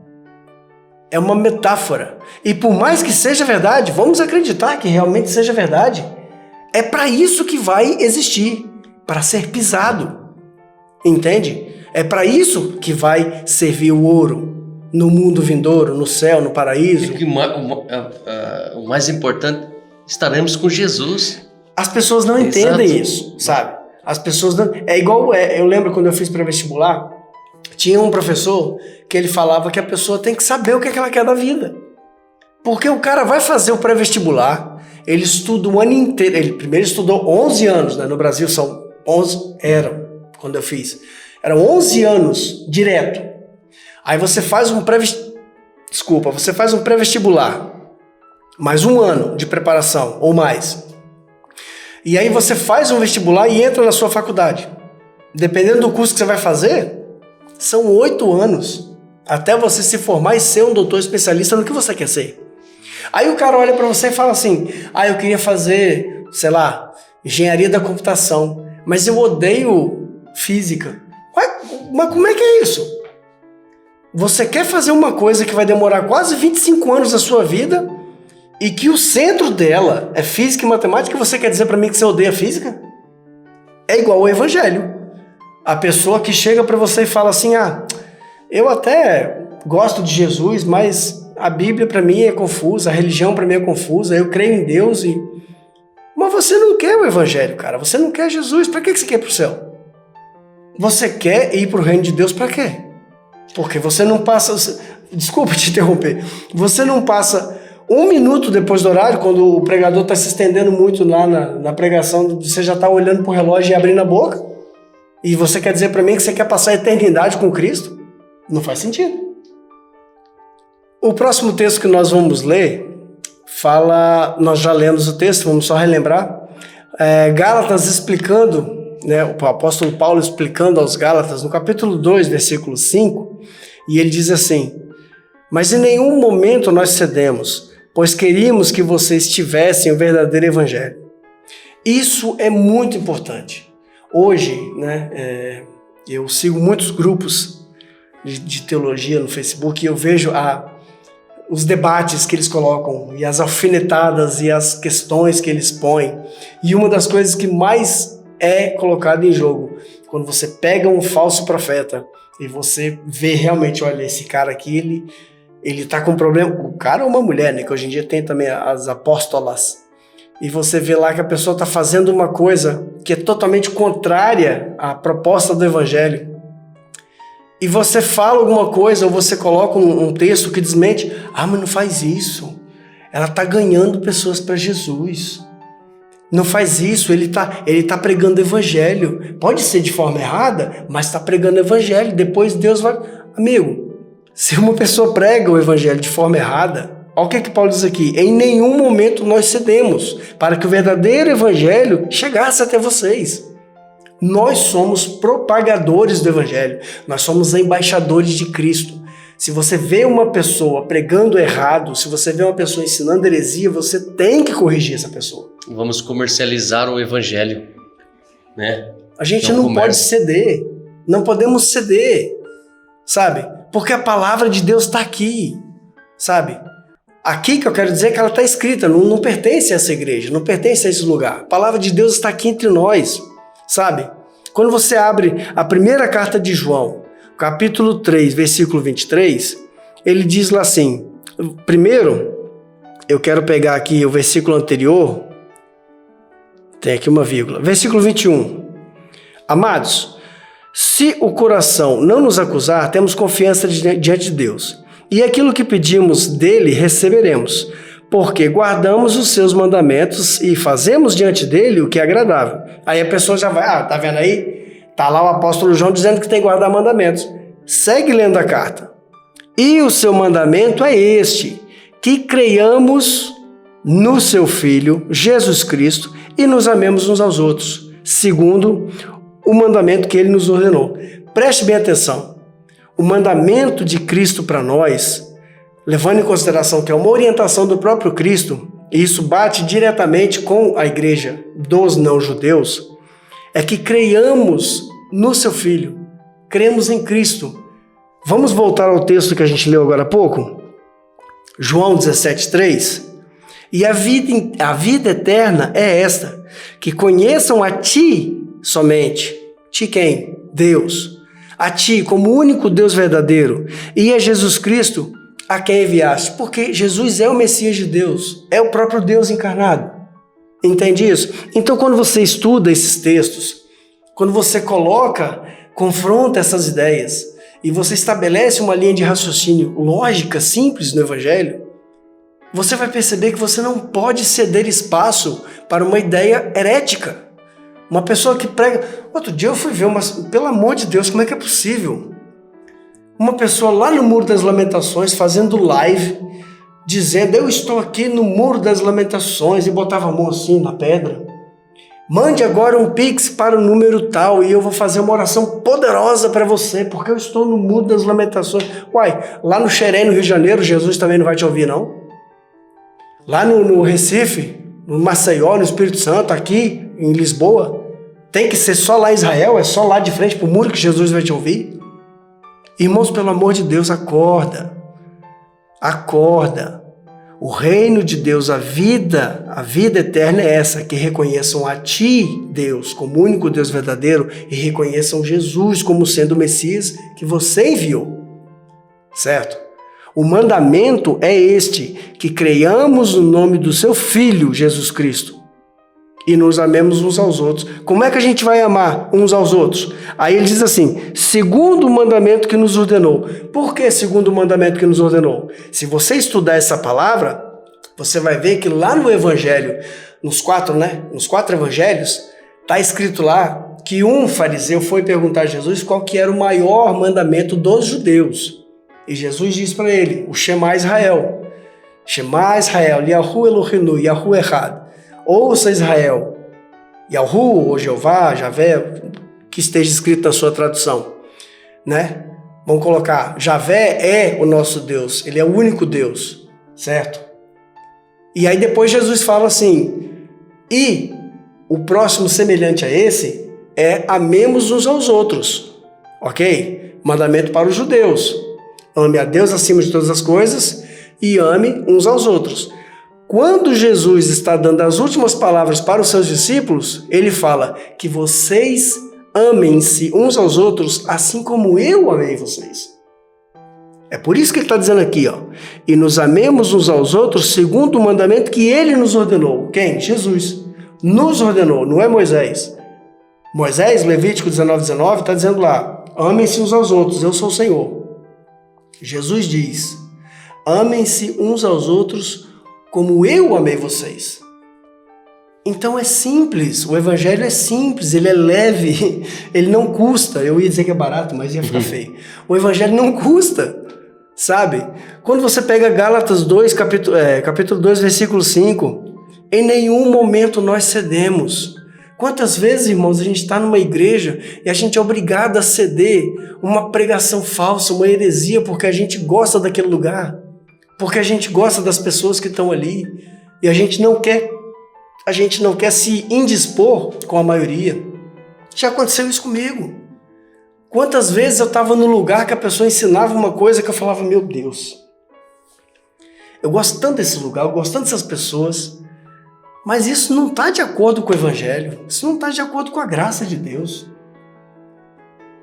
É uma metáfora. E por mais que seja verdade, vamos acreditar que realmente seja verdade, é para isso que vai existir, para ser pisado. Entende? É para isso que vai servir o ouro no mundo vindouro, no céu, no paraíso. O mais importante, estaremos com Jesus. As pessoas não entendem isso, sabe? As pessoas não... É igual... Eu lembro quando eu fiz pré-vestibular, tinha um professor que ele falava que a pessoa tem que saber o que ela quer da vida. Porque o cara vai fazer o pré-vestibular, ele estuda o ano inteiro. Ele primeiro estudou 11 anos, né? No Brasil são 11, quando eu fiz. Eram 11 anos direto. Aí você faz um pré-vestibular, mais um ano de preparação, ou mais. E aí você faz um vestibular e entra na sua faculdade. Dependendo do curso que você vai fazer, são 8 anos até você se formar e ser um doutor especialista no que você quer ser. Aí o cara olha para você e fala assim, eu queria fazer, sei lá, engenharia da computação, mas eu odeio física. Mas como é que é isso? Você quer fazer uma coisa que vai demorar quase 25 anos da sua vida e que o centro dela é física e matemática e você quer dizer para mim que você odeia física? É igual ao evangelho. A pessoa que chega para você e fala assim, eu até gosto de Jesus, mas a Bíblia para mim é confusa, a religião para mim é confusa, eu creio em Deus Mas você não quer o evangelho, cara, você não quer Jesus, para que você quer ir pro céu? Você quer ir pro reino de Deus para quê? Porque você não passa, desculpa te interromper, você não passa 1 minuto depois do horário, quando o pregador está se estendendo muito lá na pregação, você já está olhando pro relógio e abrindo a boca? E você quer dizer para mim que você quer passar a eternidade com Cristo? Não faz sentido. O próximo texto que nós vamos ler fala, nós já lemos o texto, vamos só relembrar, Gálatas explicando, né, o apóstolo Paulo explicando aos Gálatas, no capítulo 2, versículo 5, e ele diz assim: mas em nenhum momento nós cedemos, pois queríamos que vocês tivessem o verdadeiro evangelho. Isso é muito importante. Hoje, né, eu sigo muitos grupos de teologia no Facebook e eu vejo os debates que eles colocam e as alfinetadas e as questões que eles põem. E uma das coisas que mais é colocada em jogo, quando você pega um falso profeta e você vê realmente, olha, esse cara aqui, ele tá com problema, o cara é uma mulher, né, que hoje em dia tem também as apóstolas, e você vê lá que a pessoa está fazendo uma coisa que é totalmente contrária à proposta do evangelho, e você fala alguma coisa, ou você coloca um texto que desmente, mas não faz isso, ela está ganhando pessoas para Jesus, não faz isso, ele tá pregando evangelho, pode ser de forma errada, mas está pregando evangelho, depois Deus vai... Amigo, se uma pessoa prega o evangelho de forma errada, olha o que Paulo diz aqui: em nenhum momento nós cedemos para que o verdadeiro evangelho chegasse até vocês. Nós somos propagadores do evangelho, nós somos embaixadores de Cristo. Se você vê uma pessoa pregando errado, se você vê uma pessoa ensinando heresia, você tem que corrigir essa pessoa. Vamos comercializar o evangelho, né? A gente não pode ceder, não podemos ceder, sabe? Porque a palavra de Deus está aqui, sabe? Aqui que eu quero dizer que ela está escrita, não pertence a essa igreja, não pertence a esse lugar. A palavra de Deus está aqui entre nós, sabe? Quando você abre a primeira carta de João, capítulo 3, versículo 23, ele diz lá assim, primeiro, eu quero pegar aqui o versículo anterior, tem aqui uma vírgula, versículo 21. Amados, se o coração não nos acusar, temos confiança diante de Deus. E aquilo que pedimos dele, receberemos, porque guardamos os seus mandamentos e fazemos diante dele o que é agradável. Aí a pessoa já vai, tá vendo aí? Tá lá o apóstolo João dizendo que tem que guardar mandamentos. Segue lendo a carta. E o seu mandamento é este, que creiamos no seu Filho, Jesus Cristo, e nos amemos uns aos outros, segundo o mandamento que ele nos ordenou. Preste bem atenção. O mandamento de Cristo para nós, levando em consideração que é uma orientação do próprio Cristo, e isso bate diretamente com a igreja dos não-judeus, é que creiamos no seu Filho, cremos em Cristo. Vamos voltar ao texto que a gente leu agora há pouco? João 17,3. E a vida eterna é esta, que conheçam a Ti somente. Ti quem? Deus. A Ti como único Deus verdadeiro. E a Jesus Cristo a quem enviaste. Porque Jesus é o Messias de Deus. É o próprio Deus encarnado. Entende isso? Então quando você estuda esses textos, quando você confronta essas ideias, e você estabelece uma linha de raciocínio lógica, simples no Evangelho, você vai perceber que você não pode ceder espaço para uma ideia herética. Uma pessoa que prega... Outro dia eu fui ver, pelo amor de Deus, como é que é possível? Uma pessoa lá no Muro das Lamentações fazendo live, dizendo, eu estou aqui no Muro das Lamentações, e botava a mão assim na pedra. Mande agora um pix para o número tal e eu vou fazer uma oração poderosa para você, porque eu estou no Muro das Lamentações. Uai, lá no Xerém, no Rio de Janeiro, Jesus também não vai te ouvir, não? Lá no Recife, no Maceió, no Espírito Santo, aqui em Lisboa, tem que ser só lá em Israel, é só lá de frente para o muro que Jesus vai te ouvir? Irmãos, pelo amor de Deus, acorda. Acorda. O reino de Deus, a vida eterna é essa, que reconheçam a Ti, Deus, como único Deus verdadeiro, e reconheçam Jesus como sendo o Messias que você enviou. certo? O mandamento é este, que creiamos no nome do seu Filho, Jesus Cristo, e nos amemos uns aos outros. Como é que a gente vai amar uns aos outros? Aí ele diz assim, segundo o mandamento que nos ordenou. Por que segundo o mandamento que nos ordenou? Se você estudar essa palavra, você vai ver que lá no Evangelho, nos quatro evangelhos, está escrito lá que um fariseu foi perguntar a Jesus qual que era o maior mandamento dos judeus. E Jesus diz para ele, o Shema Israel. Shema Israel, Yahu Elohenu, Yahu Echad. Ouça Israel, Yahu ou Jeová, Javé, que esteja escrito na sua tradução, né? Vamos colocar, Javé é o nosso Deus, ele é o único Deus, certo? E aí depois Jesus fala assim, e o próximo semelhante a esse é amemos uns aos outros, ok? Mandamento para os judeus, ame a Deus acima de todas as coisas e ame uns aos outros. Quando Jesus está dando as últimas palavras para os seus discípulos, ele fala que vocês amem-se uns aos outros assim como eu amei vocês. É por isso que ele está dizendo aqui, ó, e nos amemos uns aos outros segundo o mandamento que ele nos ordenou. Quem? Jesus. Nos ordenou, não é Moisés. Moisés, Levítico 19:19, está dizendo lá, amem-se uns aos outros, eu sou o Senhor. Jesus diz, amem-se uns aos outros como eu amei vocês. Então é simples, o evangelho é simples, ele é leve, ele não custa. Eu ia dizer que é barato, mas ia ficar feio. O evangelho não custa, sabe? Quando você pega Gálatas 2, capítulo 2, versículo 5, em nenhum momento nós cedemos. Quantas vezes, irmãos, a gente está numa igreja e a gente é obrigado a ceder uma pregação falsa, uma heresia, porque a gente gosta daquele lugar, porque a gente gosta das pessoas que estão ali e a gente não quer se indispor com a maioria. Já aconteceu isso comigo. Quantas vezes eu estava no lugar que a pessoa ensinava uma coisa que eu falava, meu Deus, eu gosto tanto desse lugar, eu gosto tanto dessas pessoas, mas isso não está de acordo com o evangelho, isso não está de acordo com a graça de Deus.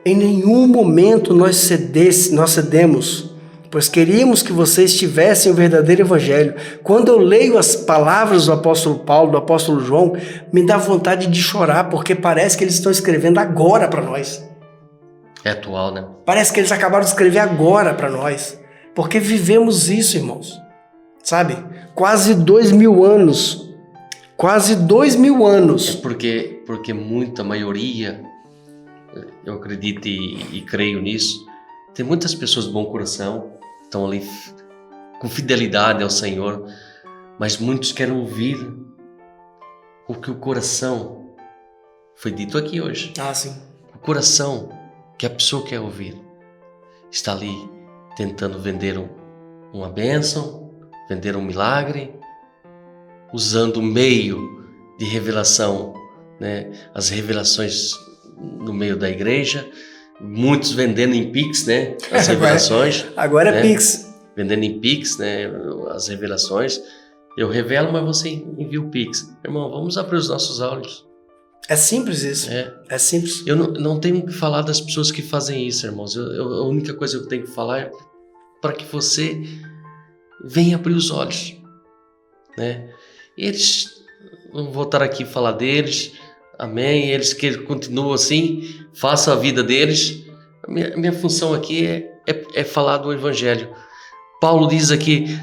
Em nenhum momento nós cedemos, pois queríamos que vocês tivessem o verdadeiro evangelho. Quando eu leio as palavras do apóstolo Paulo, do apóstolo João, me dá vontade de chorar, porque parece que eles estão escrevendo agora para nós. É atual, né? Parece que eles acabaram de escrever agora para nós, porque vivemos isso, irmãos. Sabe? Quase 2000 anos. Quase 2000 anos. É porque muita maioria, eu acredito e creio nisso, tem muitas pessoas de bom coração, estão ali com fidelidade ao Senhor, mas muitos querem ouvir o que o coração foi dito aqui hoje. Ah, sim. O coração que a pessoa quer ouvir está ali tentando vender uma bênção, vender um milagre, usando o meio de revelação, né? As revelações no meio da igreja, muitos vendendo em Pix, né? As revelações. Agora é né? Pix. Vendendo em Pix, né? As revelações. Eu revelo, mas você envia o Pix. Irmão, vamos abrir os nossos olhos. É simples isso. É simples. Eu não tenho que falar das pessoas que fazem isso, irmãos. A única coisa que eu tenho que falar é para que você venha abrir os olhos, né? Eles, não vou estar aqui falar deles, amém, eles que continuam assim, façam a vida deles. Minha função aqui é falar do evangelho. Paulo diz aqui,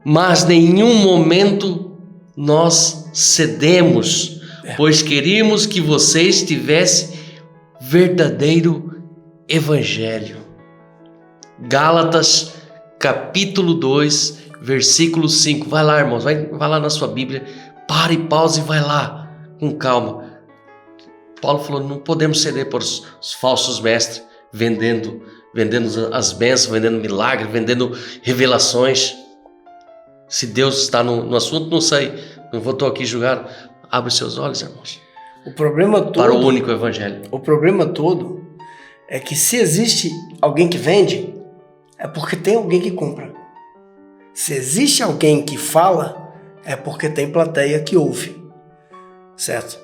mas nenhum momento nós cedemos, pois queríamos que vocês tivessem verdadeiro evangelho. Gálatas capítulo 2, versículo 5. Vai lá, irmãos, vai lá na sua Bíblia, para e pausa e vai lá, com calma. Paulo falou, não podemos ceder por os falsos mestres, vendendo as bênçãos, vendendo milagres, vendendo revelações. Se Deus está no assunto, não sei, não vou aqui julgar. Abre seus olhos, irmãos. O problema todo, para o único evangelho. O problema todo é que se existe alguém que vende, é porque tem alguém que compra. Se existe alguém que fala, é porque tem plateia que ouve, certo?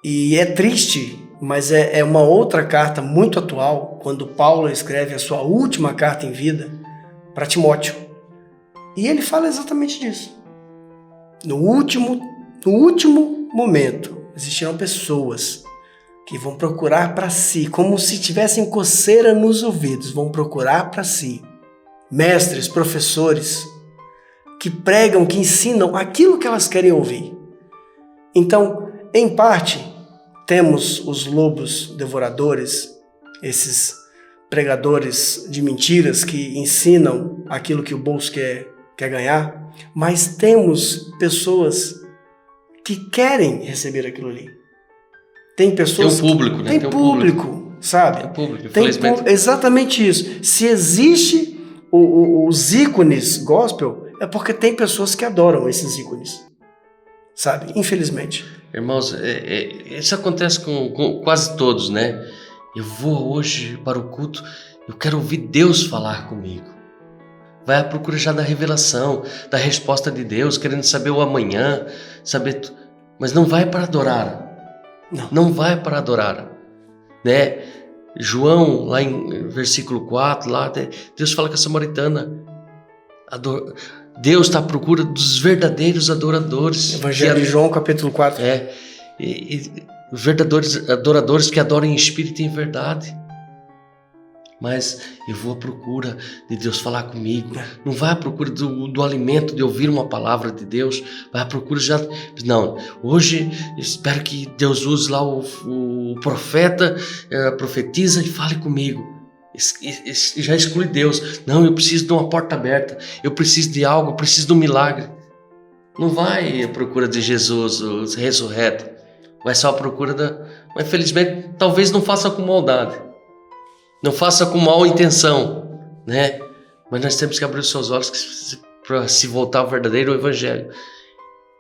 E é triste mas é uma outra carta muito atual, quando Paulo escreve a sua última carta em vida para Timóteo. E ele fala exatamente disso. No último momento, existirão pessoas que vão procurar para si, como se tivessem coceira nos ouvidos, vão procurar para si mestres, professores, que pregam, que ensinam aquilo que elas querem ouvir. Então, em parte, temos os lobos devoradores, esses pregadores de mentiras que ensinam aquilo que o bolso quer ganhar, mas temos pessoas que querem receber aquilo ali. Tem pessoas... Tem um público, né? Tem público, sabe? Tem um público, infelizmente. Exatamente isso. Se existe os ícones gospel, é porque tem pessoas que adoram esses ícones, sabe? Infelizmente. Irmãos, isso acontece com quase todos, né? Eu vou hoje para o culto, eu quero ouvir Deus falar comigo. Vai à procura já da revelação, da resposta de Deus, querendo saber o amanhã, mas não vai para adorar. Não vai para adorar, né? João, lá em versículo 4, lá, Deus fala com a samaritana, Deus está à procura dos verdadeiros adoradores. Evangelho de João, capítulo 4. Os verdadeiros adoradores que adoram em espírito e em verdade. Mas eu vou à procura de Deus falar comigo. Não vai à procura do alimento, de ouvir uma palavra de Deus. Vai à procura já... Não, hoje espero que Deus use lá o profeta, profetiza e fale comigo. Já exclui Deus. Não, eu preciso de uma porta aberta. Eu preciso de algo, eu preciso de um milagre. Não vai à procura de Jesus, o ressurreto. Vai só à procura Mas infelizmente, talvez não faça com maldade. Não faça com mal intenção, né? Mas nós temos que abrir os seus olhos para se voltar ao verdadeiro evangelho.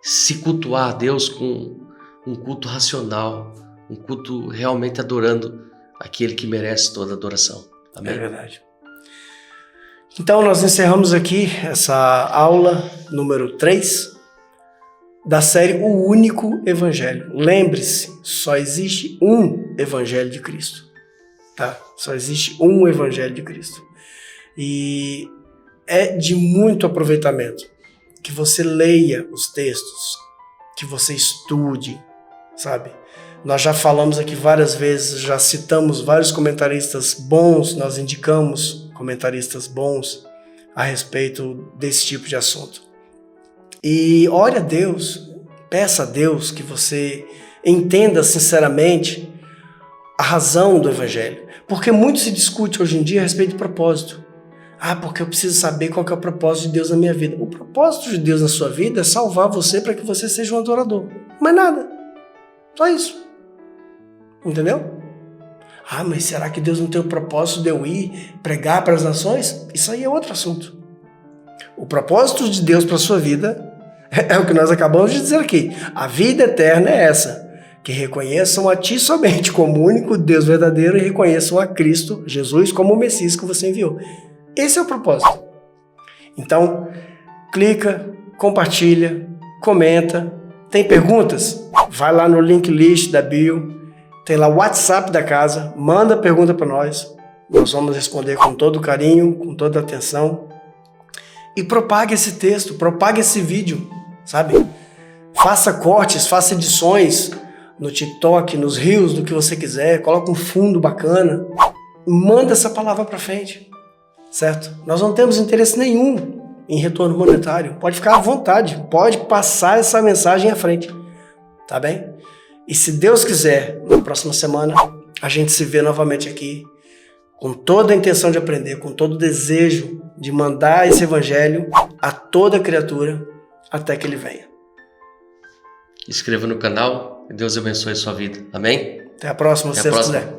Se cultuar a Deus com um culto racional, um culto realmente adorando aquele que merece toda adoração. Amém? É verdade. Então nós encerramos aqui essa aula número 3 da série O Único Evangelho. Lembre-se, só existe um Evangelho de Cristo. Tá? Só existe um Evangelho de Cristo. E é de muito aproveitamento que você leia os textos, que você estude, sabe? Nós já falamos aqui várias vezes, já citamos vários comentaristas bons, nós indicamos comentaristas bons a respeito desse tipo de assunto. E ore a Deus, peça a Deus que você entenda sinceramente a razão do Evangelho. Porque muito se discute hoje em dia a respeito do propósito. Porque eu preciso saber qual que é o propósito de Deus na minha vida. O propósito de Deus na sua vida é salvar você para que você seja um adorador. Mais nada. Só isso. Entendeu? Mas será que Deus não tem o propósito de eu ir pregar para as nações? Isso aí é outro assunto. O propósito de Deus para a sua vida é o que nós acabamos de dizer aqui. A vida eterna é essa. Que reconheçam a Ti somente como o único Deus verdadeiro e reconheçam a Cristo, Jesus, como o Messias que você enviou. Esse é o propósito. Então, clica, compartilha, comenta. Tem perguntas? Vai lá no link list da bio. Tem lá o WhatsApp da casa. Manda pergunta para nós. Nós vamos responder com todo carinho, com toda atenção. E propague esse texto, propague esse vídeo, sabe? Faça cortes, faça edições no TikTok, nos Reels, do que você quiser, coloca um fundo bacana, manda essa palavra para frente, certo? Nós não temos interesse nenhum em retorno monetário, pode ficar à vontade, pode passar essa mensagem à frente, tá bem? E se Deus quiser, na próxima semana, a gente se vê novamente aqui, com toda a intenção de aprender, com todo o desejo de mandar esse evangelho a toda criatura, até que ele venha. Inscreva no canal e Deus abençoe a sua vida. Amém? Até a próxima, se Deus quiser.